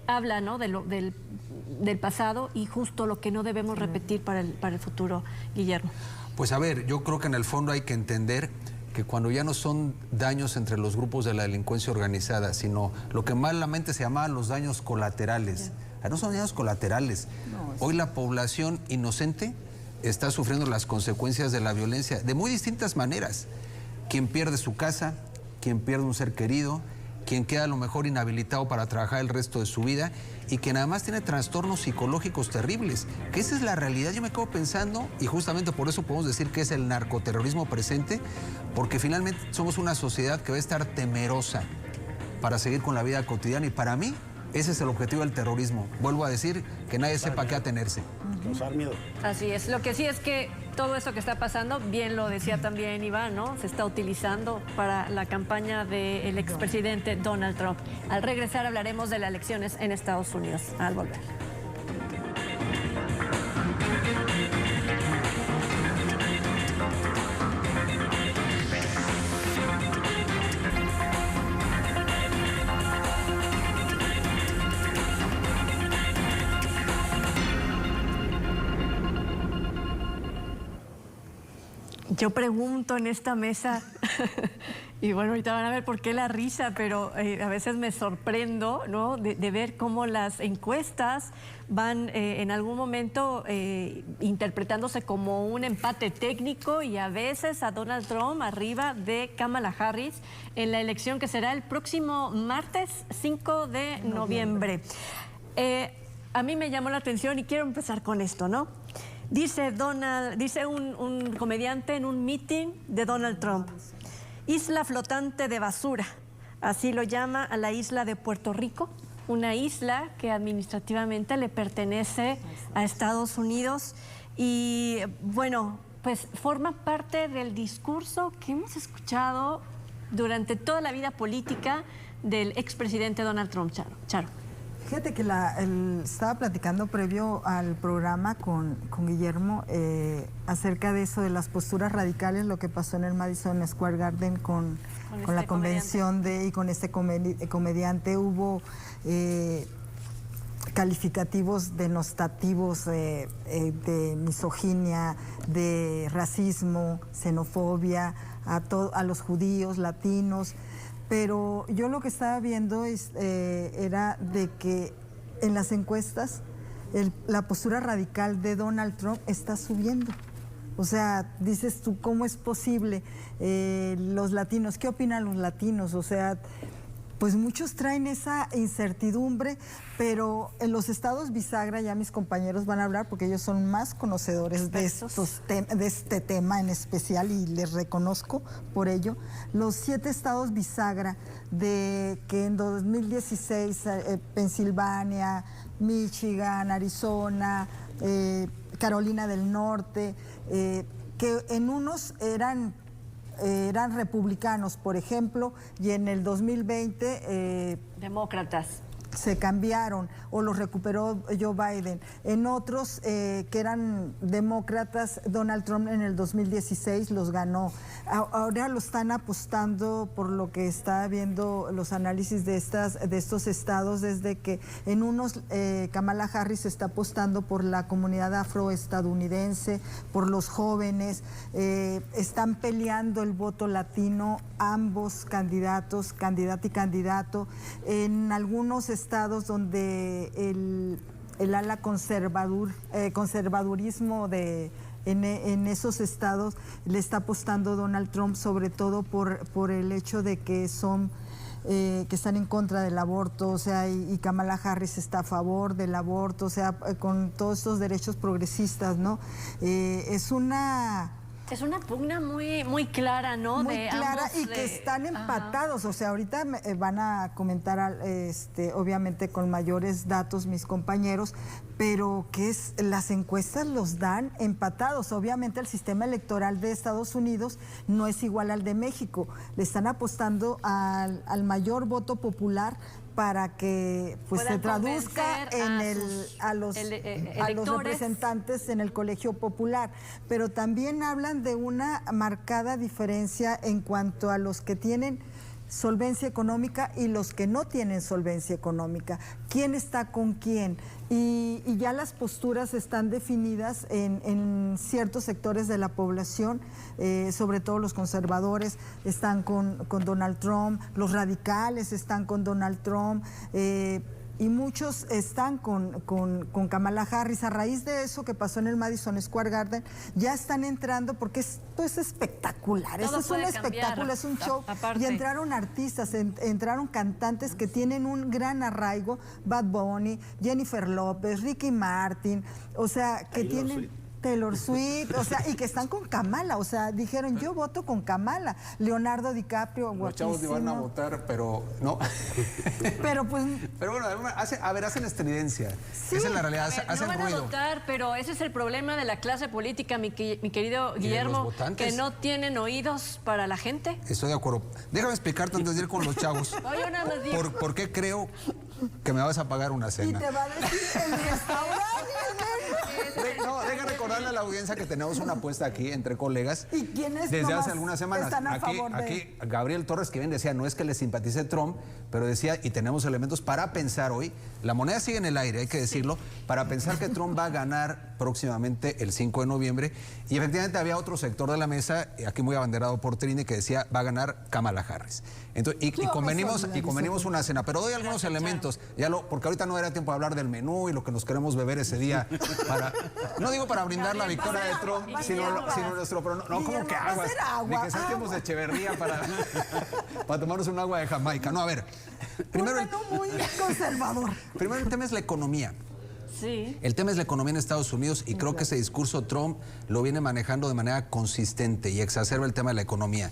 habla, ¿no? del pasado y justo lo que no debemos repetir para el futuro, Guillermo. Pues a ver, yo creo que en el fondo hay que entender que cuando ya no son daños entre los grupos de la delincuencia organizada, sino lo que malamente se llamaban los daños colaterales. No son daños colaterales. Hoy la población inocente está sufriendo las consecuencias de la violencia de muy distintas maneras. Quien pierde su casa, quien pierde un ser querido, quien queda a lo mejor inhabilitado para trabajar el resto de su vida y quien además tiene trastornos psicológicos terribles, que esa es la realidad. Yo me quedo pensando, y justamente por eso podemos decir que es el narcoterrorismo presente, porque finalmente somos una sociedad que va a estar temerosa para seguir con la vida cotidiana y para mí ese es el objetivo del terrorismo. Vuelvo a decir, que nadie sepa qué atenerse. Causar miedo. Así es. Lo que sí es que todo eso que está pasando, bien lo decía también Iván, ¿no? Se está utilizando para la campaña del expresidente Donald Trump. Al regresar hablaremos de las elecciones en Estados Unidos. Al volver. Yo pregunto en esta mesa, y bueno, ahorita van a ver por qué la risa, pero a veces me sorprendo, ¿no? de ver cómo las encuestas van en algún momento interpretándose como un empate técnico y a veces a Donald Trump arriba de Kamala Harris en la elección que será el próximo martes 5 de noviembre. A mí me llamó la atención y quiero empezar con esto, ¿no? Dice un comediante en un meeting de Donald Trump, isla flotante de basura, así lo llama a la isla de Puerto Rico, una isla que administrativamente le pertenece a Estados Unidos y bueno, pues forma parte del discurso que hemos escuchado durante toda la vida política del expresidente Donald Trump. Charo. Fíjate que estaba platicando previo al programa con Guillermo acerca de eso, de las posturas radicales, lo que pasó en el Madison Square Garden con la convención y con este comediante. Hubo calificativos denostativos de misoginia, de racismo, xenofobia a los judíos, latinos. Pero yo lo que estaba viendo era de que en las encuestas la postura radical de Donald Trump está subiendo. O sea, dices tú, ¿cómo es posible? Los latinos, ¿qué opinan los latinos? O sea, pues muchos traen esa incertidumbre, pero en los estados bisagra, ya mis compañeros van a hablar porque ellos son más conocedores de este tema en especial y les reconozco por ello. Los 7 estados bisagra que en 2016 Pensilvania, Michigan, Arizona, Carolina del Norte, que en unos eran republicanos, por ejemplo, y en el 2020 demócratas. Se cambiaron o los recuperó Joe Biden. En otros que eran demócratas, Donald Trump en el 2016 los ganó. Ahora lo están apostando, por lo que está viendo los análisis de estos estados, desde que en unos Kamala Harris está apostando por la comunidad afroestadounidense, por los jóvenes, están peleando el voto latino ambos candidatos, candidata y candidato. En algunos estados donde el ala conservadurismo en esos estados le está apostando Donald Trump, sobre todo por el hecho de que que están en contra del aborto, o sea, y Kamala Harris está a favor del aborto, o sea, con todos estos derechos progresistas, ¿no? Es una Es una pugna muy clara, ¿no? Muy de clara ambos, y que están empatados. O sea, ahorita van a comentar, obviamente con mayores datos mis compañeros, pero las encuestas los dan empatados. Obviamente el sistema electoral de Estados Unidos no es igual al de México. Le están apostando al mayor voto popular para que pues se traduzca a los representantes en el colegio popular, pero también hablan de una marcada diferencia en cuanto a los que tienen solvencia económica y los que no tienen solvencia económica. ¿Quién está con quién? Y ya las posturas están definidas en ciertos sectores de la población, sobre todo los conservadores están con Donald Trump, los radicales están con Donald Trump, y muchos están con Kamala Harris. A raíz de eso que pasó en el Madison Square Garden, ya están entrando, porque esto es espectacular, todo esto es un espectáculo, es un show. Aparte. Y entraron artistas, entraron cantantes que tienen un gran arraigo, Bad Bunny, Jennifer López, Ricky Martin, o sea, que Taylor Swift, o sea, y que están con Kamala, o sea, dijeron, yo voto con Kamala. Leonardo DiCaprio, guapísimo. Los chavos iban a votar, pero no. Pero pues... Pero bueno, hacen estridencia. Sí. Esa es la realidad, hacen no van ruido. a votar, pero ese es el problema de la clase política, mi querido Guillermo, que no tienen oídos para la gente. Estoy de acuerdo. Déjame explicarte antes de ir con los chavos. Yo nada más digo. ¿Por qué creo que me vas a pagar una cena? Y te va a decir el restaurante. No, deja recordarle a la audiencia que tenemos una apuesta aquí entre colegas. ¿Y quiénes desde nomás hace algunas semanas? están a favor de...? Aquí Gabriel Torres, que bien decía, no es que le simpatice Trump, pero decía, y tenemos elementos para pensar hoy, la moneda sigue en el aire, hay que decirlo, para pensar que Trump va a ganar próximamente el 5 de noviembre. Y efectivamente había otro sector de la mesa, aquí muy abanderado por Trini, que decía, va a ganar Kamala Harris. Entonces, y convenimos una cena, pero doy algunos elementos, porque ahorita no era tiempo de hablar del menú y lo que nos queremos beber ese día, no digo para brindar la victoria de Trump, sino nuestro... No, como que agua, ni que saquemos de Echeverría para tomarnos un agua de Jamaica. No, a ver, primero... muy conservador. Primero el tema es la economía. Sí. El tema es la economía en Estados Unidos y creo que ese discurso Trump lo viene manejando de manera consistente y exacerba el tema de la economía.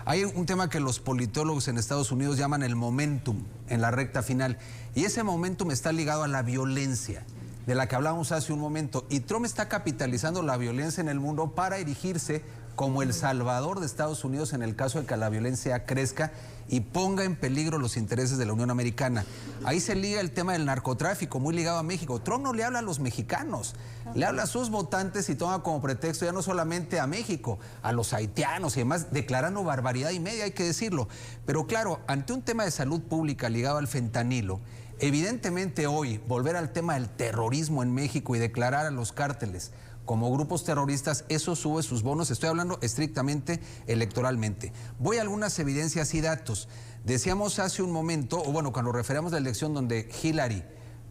Hay un tema que los politólogos en Estados Unidos llaman el momentum en la recta final, y ese momentum está ligado a la violencia de la que hablábamos hace un momento, y Trump está capitalizando la violencia en el mundo para erigirse como el salvador de Estados Unidos en el caso de que la violencia crezca y ponga en peligro los intereses de la Unión Americana. Ahí se liga el tema del narcotráfico, muy ligado a México. Trump no le habla a los mexicanos, le habla a sus votantes y toma como pretexto ya no solamente a México, a los haitianos y demás, declarando barbaridad y media, hay que decirlo. Pero claro, ante un tema de salud pública ligado al fentanilo, evidentemente hoy volver al tema del terrorismo en México y declarar a los cárteles como grupos terroristas, eso sube sus bonos. Estoy hablando estrictamente electoralmente. Voy a algunas evidencias y datos. Decíamos hace un momento, o bueno, cuando referíamos a la elección donde Hillary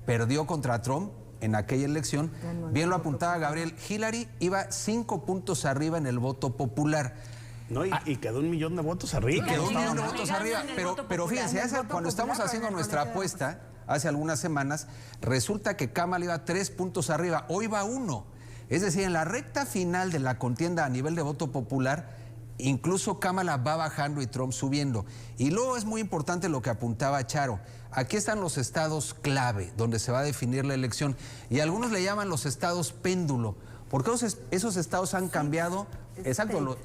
perdió contra Trump, en aquella elección, bien lo apuntaba Gabriel, Hillary iba 5 puntos arriba en el voto popular. No, y quedó 1 millón de votos arriba. Y quedó 1 millón de votos arriba. Pero fíjense, cuando estamos haciendo nuestra apuesta, hace algunas semanas, resulta que Kamala iba 3 puntos arriba, hoy va 1. Es decir, en la recta final de la contienda a nivel de voto popular, incluso Kamala va bajando y Trump subiendo. Y luego es muy importante lo que apuntaba Charo. Aquí están los estados clave, donde se va a definir la elección. Y algunos le llaman los estados péndulo, porque esos estados han cambiado.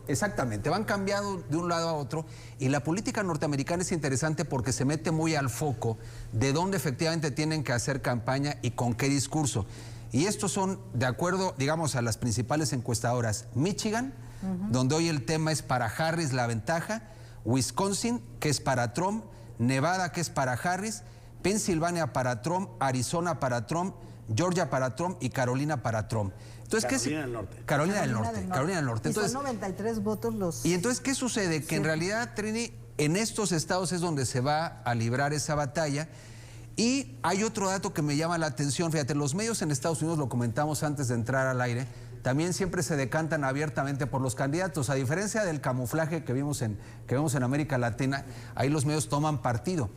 Exactamente, van cambiando de un lado a otro, y la política norteamericana es interesante porque se mete muy al foco de dónde efectivamente tienen que hacer campaña y con qué discurso. Y estos son, de acuerdo, digamos, a las principales encuestadoras, Michigan, donde hoy el tema es para Harris la ventaja, Wisconsin, que es para Trump, Nevada, que es para Harris, Pensilvania para Trump, Arizona para Trump, Georgia para Trump y Carolina para Trump. Entonces, Carolina del Norte. Carolina del Norte. Entonces, son 93 votos los... Y entonces, ¿qué sucede? Que en realidad, Trini, en estos estados es donde se va a librar esa batalla. Y hay otro dato que me llama la atención. Fíjate, los medios en Estados Unidos, lo comentamos antes de entrar al aire, también siempre se decantan abiertamente por los candidatos. A diferencia del camuflaje que vemos en América Latina, ahí los medios toman partido.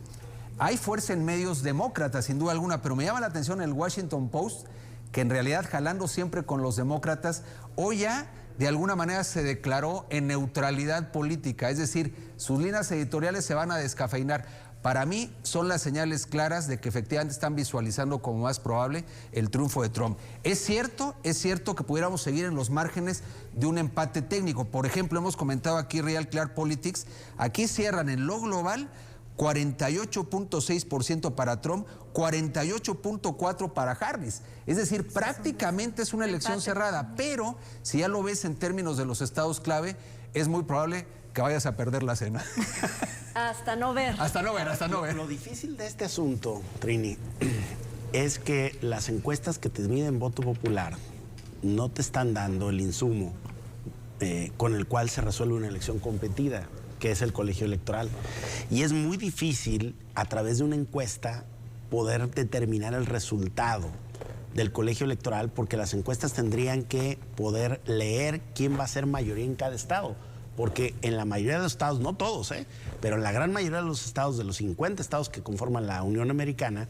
Hay fuerza en medios demócratas, sin duda alguna, pero me llama la atención el Washington Post, que en realidad jalando siempre con los demócratas, hoy ya de alguna manera se declaró en neutralidad política, es decir, sus líneas editoriales se van a descafeinar. Para mí son las señales claras de que efectivamente están visualizando como más probable el triunfo de Trump. Es cierto que pudiéramos seguir en los márgenes de un empate técnico. Por ejemplo, hemos comentado aquí Real Clear Politics, aquí cierran en lo global 48.6% para Trump, 48.4% para Harris. Es decir, prácticamente es una elección cerrada, pero si ya lo ves en términos de los estados clave, es muy probable que vayas a perder la cena. Hasta no ver. Hasta no ver. Lo difícil de este asunto, Trini, es que las encuestas que te miden voto popular no te están dando el insumo con el cual se resuelve una elección competida, que es el colegio electoral. Y es muy difícil, a través de una encuesta, poder determinar el resultado del colegio electoral, porque las encuestas tendrían que poder leer quién va a ser mayoría en cada estado. Porque en la mayoría de los estados, no todos, pero en la gran mayoría de los estados, de los 50 estados que conforman la Unión Americana,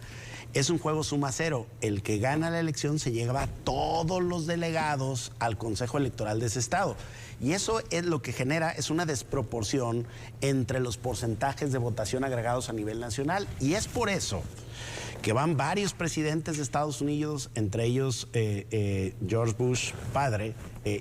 es un juego suma cero. El que gana la elección se lleva a todos los delegados al Consejo Electoral de ese estado. Y eso es lo que genera, es una desproporción entre los porcentajes de votación agregados a nivel nacional. Y es por eso que van varios presidentes de Estados Unidos, entre ellos George Bush padre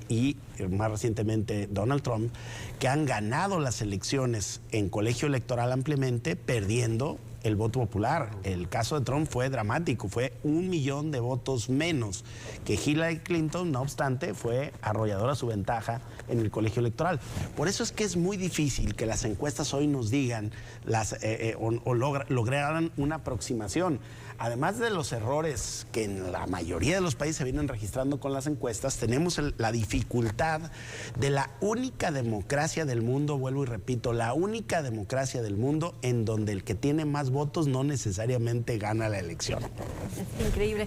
y más recientemente Donald Trump, que han ganado las elecciones en colegio electoral ampliamente, perdiendo el voto popular. El caso de Trump fue dramático, fue 1 millón de votos menos que Hillary Clinton. No obstante, fue arrolladora su ventaja en el colegio electoral. Por eso es que es muy difícil que las encuestas hoy nos digan lograran una aproximación. Además de los errores que en la mayoría de los países se vienen registrando con las encuestas, tenemos la dificultad de la única democracia del mundo, vuelvo y repito, la única democracia del mundo en donde el que tiene más votos no necesariamente gana la elección. Es increíble.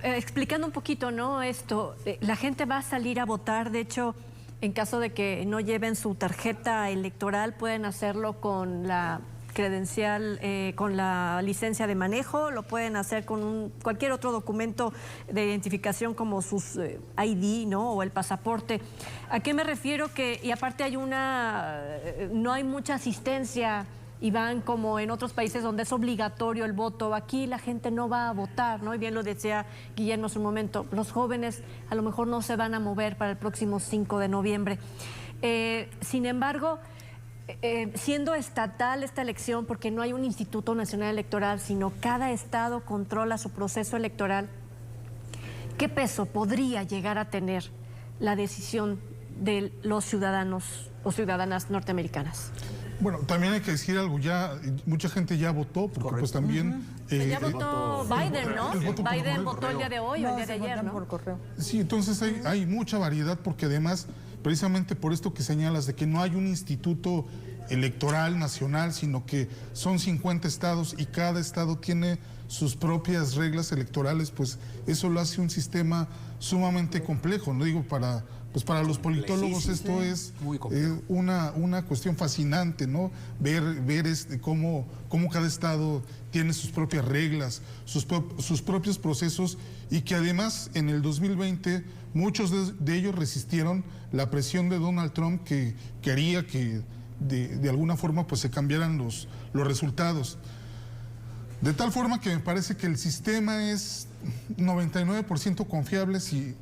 Explicando un poquito, ¿no? Esto, la gente va a salir a votar, de hecho, en caso de que no lleven su tarjeta electoral, pueden hacerlo con la credencial, con la licencia de manejo, lo pueden hacer con cualquier otro documento de identificación como sus ID, ¿no? O el pasaporte. ¿A qué me refiero? Y aparte no hay mucha asistencia, Iván, como en otros países donde es obligatorio el voto. Aquí la gente no va a votar, ¿no? Y bien lo decía Guillermo hace un momento, los jóvenes a lo mejor no se van a mover para el próximo 5 de noviembre. Sin embargo, siendo estatal esta elección, porque no hay un Instituto Nacional Electoral, sino cada estado controla su proceso electoral, ¿qué peso podría llegar a tener la decisión de los ciudadanos o ciudadanas norteamericanas? Bueno, también hay que decir algo, ya mucha gente ya votó, porque correcto, pues también... ya votó Biden, ¿no? Biden votó el día de hoy o el día de ayer, ¿no? Por correo. Sí, entonces hay mucha variedad, porque además, precisamente por esto que señalas, de que no hay un instituto electoral nacional, sino que son 50 estados y cada estado tiene sus propias reglas electorales, pues eso lo hace un sistema sumamente complejo. No digo para los politólogos esto es una cuestión fascinante, ¿no? Ver cómo cada estado tiene sus propias reglas, sus propios procesos, y que además en el 2020 muchos de ellos resistieron la presión de Donald Trump, que quería que de alguna forma pues se cambiaran los resultados. De tal forma que me parece que el sistema es 99% confiable si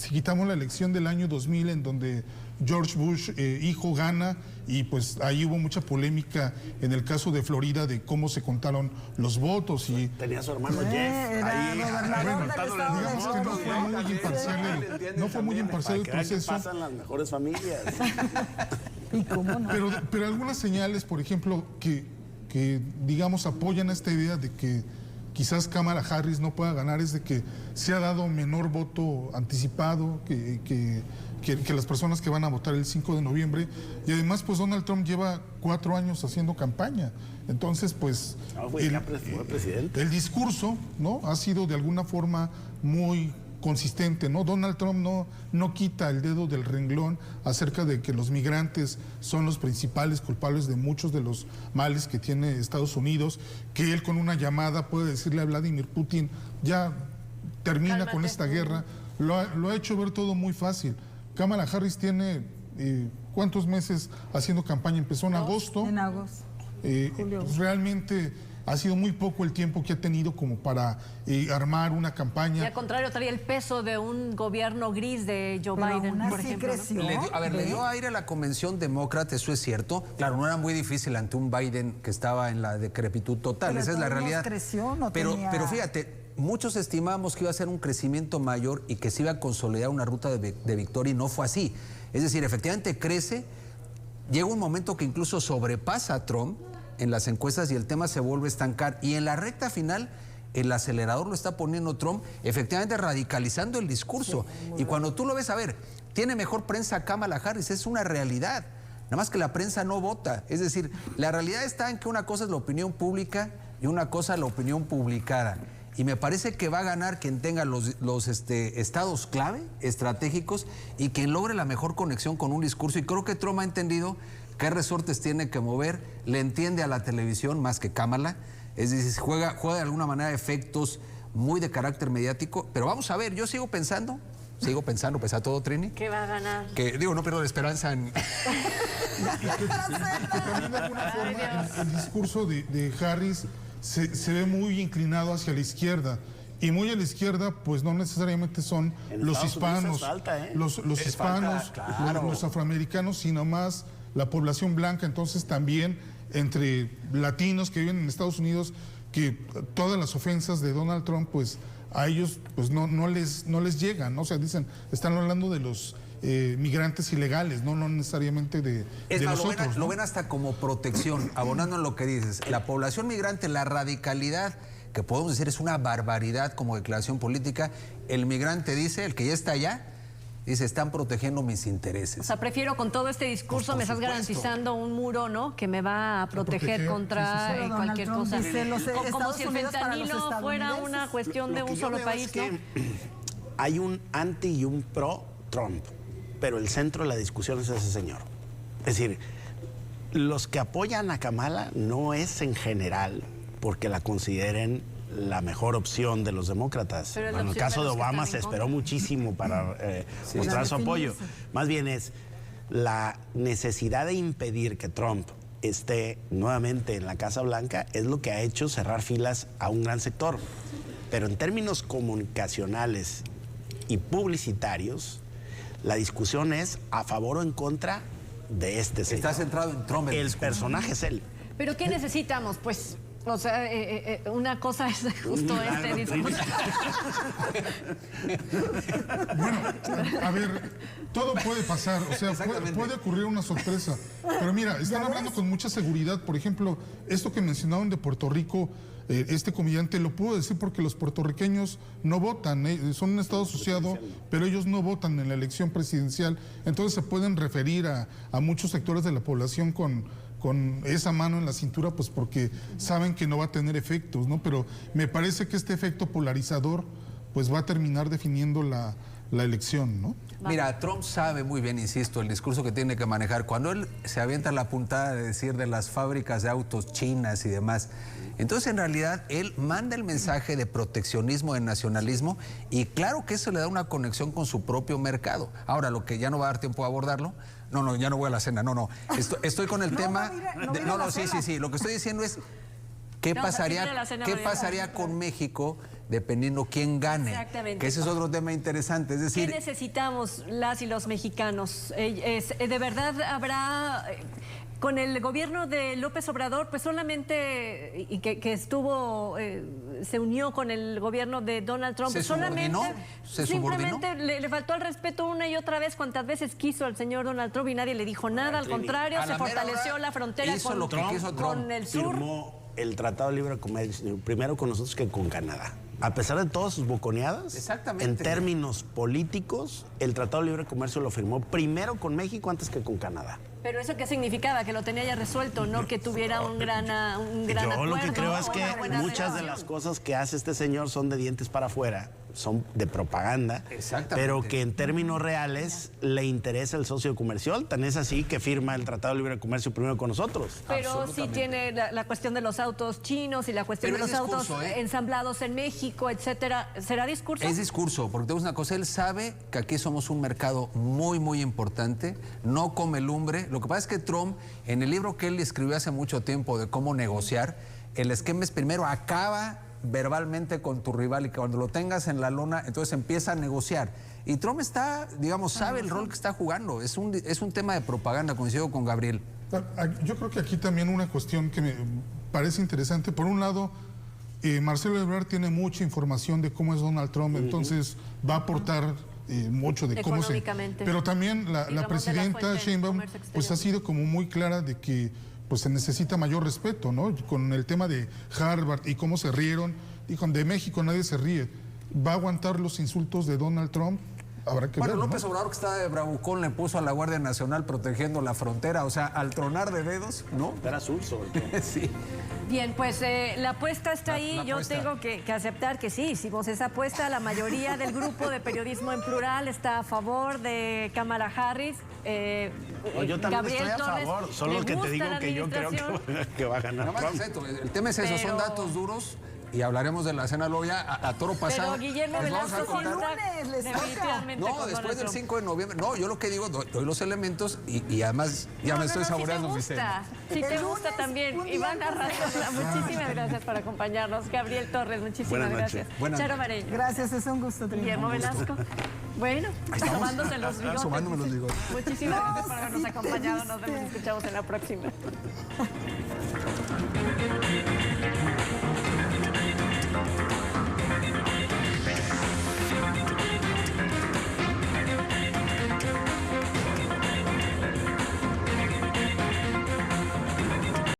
quitamos la elección del año 2000, en donde George Bush, hijo, gana, y pues ahí hubo mucha polémica en el caso de Florida de cómo se contaron los votos. Y tenía a su hermano Jeff ahí. Digamos que no fue muy imparcial el proceso. Pasan las mejores familias. ¿Y cómo no? Pero algunas señales, por ejemplo, que digamos apoyan esta idea de que quizás Kamala Harris no pueda ganar, es de que se ha dado menor voto anticipado que las personas que van a votar el 5 de noviembre. Y además, pues Donald Trump lleva 4 años haciendo campaña. Entonces, pues el discurso, ¿no?, ha sido de alguna forma muy consistente, ¿no? Donald Trump no quita el dedo del renglón acerca de que los migrantes son los principales culpables de muchos de los males que tiene Estados Unidos, que él con una llamada puede decirle a Vladimir Putin, ya termina con esta guerra. Lo ha hecho ver todo muy fácil. Kamala Harris tiene ¿cuántos meses haciendo campaña? Empezó en agosto. En agosto. Realmente ha sido muy poco el tiempo que ha tenido como para armar una campaña. Y al contrario, traía el peso de un gobierno gris de Joe Biden, por ejemplo. Creció, le dio aire a la convención demócrata, eso es cierto. Claro, no era muy difícil ante un Biden que estaba en la decrepitud total, pero esa es la realidad. Creció, no pero tenía... fíjate, muchos estimamos que iba a ser un crecimiento mayor y que se iba a consolidar una ruta de victoria y no fue así. Es decir, efectivamente crece, llega un momento que incluso sobrepasa a Trump en las encuestas y el tema se vuelve a estancar. Y en la recta final, el acelerador lo está poniendo Trump, efectivamente radicalizando el discurso. Sí, y cuando tú lo ves, a ver, tiene mejor prensa Kamala Harris, es una realidad. Nada más que la prensa no vota. Es decir, la realidad está en que una cosa es la opinión pública y una cosa es la opinión publicada. Y me parece que va a ganar quien tenga los estados clave, estratégicos, y quien logre la mejor conexión con un discurso. Y creo que Trump ha entendido qué resortes tiene que mover, le entiende a la televisión más que Kamala. Es decir, juega de alguna manera efectos muy de carácter mediático. Pero vamos a ver, yo sigo pensando, pese a todo, Trini. ¿Qué va a ganar? Que, digo, no pierdo la esperanza en... Que también de alguna forma el discurso de Harris se ve muy inclinado hacia la izquierda. Y muy a la izquierda, pues no necesariamente son los hispanos, los hispanos, claro, los afroamericanos, sino más la población blanca. Entonces también entre latinos que viven en Estados Unidos, que todas las ofensas de Donald Trump, pues a ellos pues no les llegan, ¿no? O sea, dicen, están hablando de los migrantes ilegales, no necesariamente de nosotros. Lo ven hasta como protección, abonando en lo que dices. La población migrante, la radicalidad, que podemos decir es una barbaridad como declaración política, el migrante dice, el que ya está allá, dice, están protegiendo mis intereses. O sea, prefiero con todo este discurso, me estás garantizando un muro, ¿no? Que me va a proteger contra cualquier cosa. Como si el fentanilo fuera una cuestión de un solo país, ¿no? Hay un anti y un pro Trump, pero el centro de la discusión es ese señor. Es decir, los que apoyan a Kamala no es en general porque la consideren la mejor opción de los demócratas. En el caso de Obama se esperó muchísimo para mostrar su apoyo. Más bien es la necesidad de impedir que Trump esté nuevamente en la Casa Blanca es lo que ha hecho cerrar filas a un gran sector. Pero en términos comunicacionales y publicitarios, la discusión es a favor o en contra de este señor. Está centrado en Trump. El personaje es él. ¿Pero qué necesitamos? Pues, o sea, una cosa es justo este discurso. Bueno, a ver, todo puede pasar, o sea, puede ocurrir una sorpresa. Pero mira, están hablando con mucha seguridad. Por ejemplo, esto que mencionaron de Puerto Rico, este comediante lo pudo decir porque los puertorriqueños no votan, son un estado asociado, pero ellos no votan en la elección presidencial. Entonces se pueden referir a muchos sectores de la población con esa mano en la cintura, pues porque saben que no va a tener efectos, ¿no? Pero me parece que este efecto polarizador pues va a terminar definiendo la elección, ¿no? Mira, Trump sabe muy bien, insisto, el discurso que tiene que manejar. Cuando él se avienta la puntada de decir de las fábricas de autos chinas y demás, entonces en realidad él manda el mensaje de proteccionismo, de nacionalismo, y claro que eso le da una conexión con su propio mercado. Ahora, lo que ya no va a dar tiempo a abordarlo, no, ya no voy a la cena, estoy con el tema... Sí, lo que estoy diciendo es... ¿Qué pasaría con México dependiendo quién gane? Exactamente. Que ese es otro tema interesante. Es decir, ¿qué necesitamos las y los mexicanos? ¿De verdad habrá... Con el gobierno de López Obrador, pues solamente, y que estuvo, se unió con el gobierno de Donald Trump, simplemente le faltó al respeto una y otra vez, cuantas veces quiso al señor Donald Trump y nadie le dijo nada, al contrario, se fortaleció la frontera con el sur. Firmó el Tratado de Libre Comercio, primero con nosotros que con Canadá. A pesar de todas sus boconeadas, en términos políticos, el Tratado de Libre Comercio lo firmó primero con México antes que con Canadá. Pero ¿eso qué significaba? Que lo tenía ya resuelto, no que tuviera un gran acuerdo. Yo lo que creo es que una buena muchas de relación. las cosas que hace este señor son de dientes para afuera, son de propaganda, Exactamente. pero que en términos reales le interesa el socio comercial. Tan es así que firma el Tratado de Libre Comercio primero con nosotros. Pero sí tiene la cuestión de los autos chinos y la cuestión Pero de los es autos discurso, ¿eh? ensamblados en México, etcétera. ¿Será discurso? Es discurso, porque tenemos una cosa, él sabe que aquí somos un mercado muy, muy importante, no come lumbre. Lo que pasa es que Trump, en el libro que él escribió hace mucho tiempo de cómo negociar, el esquema es primero acaba verbalmente con tu rival y que cuando lo tengas en la lona, entonces empieza a negociar. Y Trump está, digamos, sabe el rol que está jugando. Es un tema de propaganda, coincido con Gabriel. Yo creo que aquí también una cuestión que me parece interesante. Por un lado, Marcelo Ebrard tiene mucha información de cómo es Donald Trump, entonces va a aportar mucho de cómo se... Económicamente. Pero también la Ramón de la presidenta Fuente, Sheinbaum Comercio Exterior. pues ha sido como muy clara de que pues se necesita mayor respeto, ¿no? Con el tema de Harvard y cómo se rieron, dijo, de México nadie se ríe. ¿Va a aguantar los insultos de Donald Trump? Habrá que Bueno, ver, ¿no? López Obrador, que está de bravucón, le puso a la Guardia Nacional protegiendo la frontera, o sea, al tronar de dedos, ¿no? Era azul sobre todo. Sí. Bien, pues la apuesta está ahí. la Yo apuesta. tengo que aceptar que sí, hicimos esa apuesta. La mayoría del grupo de Periodismo en Plural está a favor de Kamala Harris. No, yo también Gabriel estoy a Torres, favor, son ¿le los que te gusta digo la que yo creo administración? que va a ganar Nada más Trump. es esto, el tema es eso, son Pero- datos duros y hablaremos de la cena luego ya a toro pasado. Pero Guillermo les vamos a Velasco sí contar- está lunes, les toca. definitivamente No, con después Donald del Trump. 5 de noviembre. No, yo lo que digo, doy los elementos y además ya me estoy saboreando mi cena. Si te El gusta lunes, también. un día Iván antes de Arrazola, muchísimas gracias por acompañarnos. Gabriel Torres, muchísimas Buenas noches. gracias. Buenas Charo noches. Mareño. Gracias, es un gusto. Trini. Guillermo Velasco. Bueno, asomándose los bigotes. Asomándome los bigotes. Muchísimas gracias por No, habernos sí te acompañado. Nos vemos y viste. escuchamos en la próxima.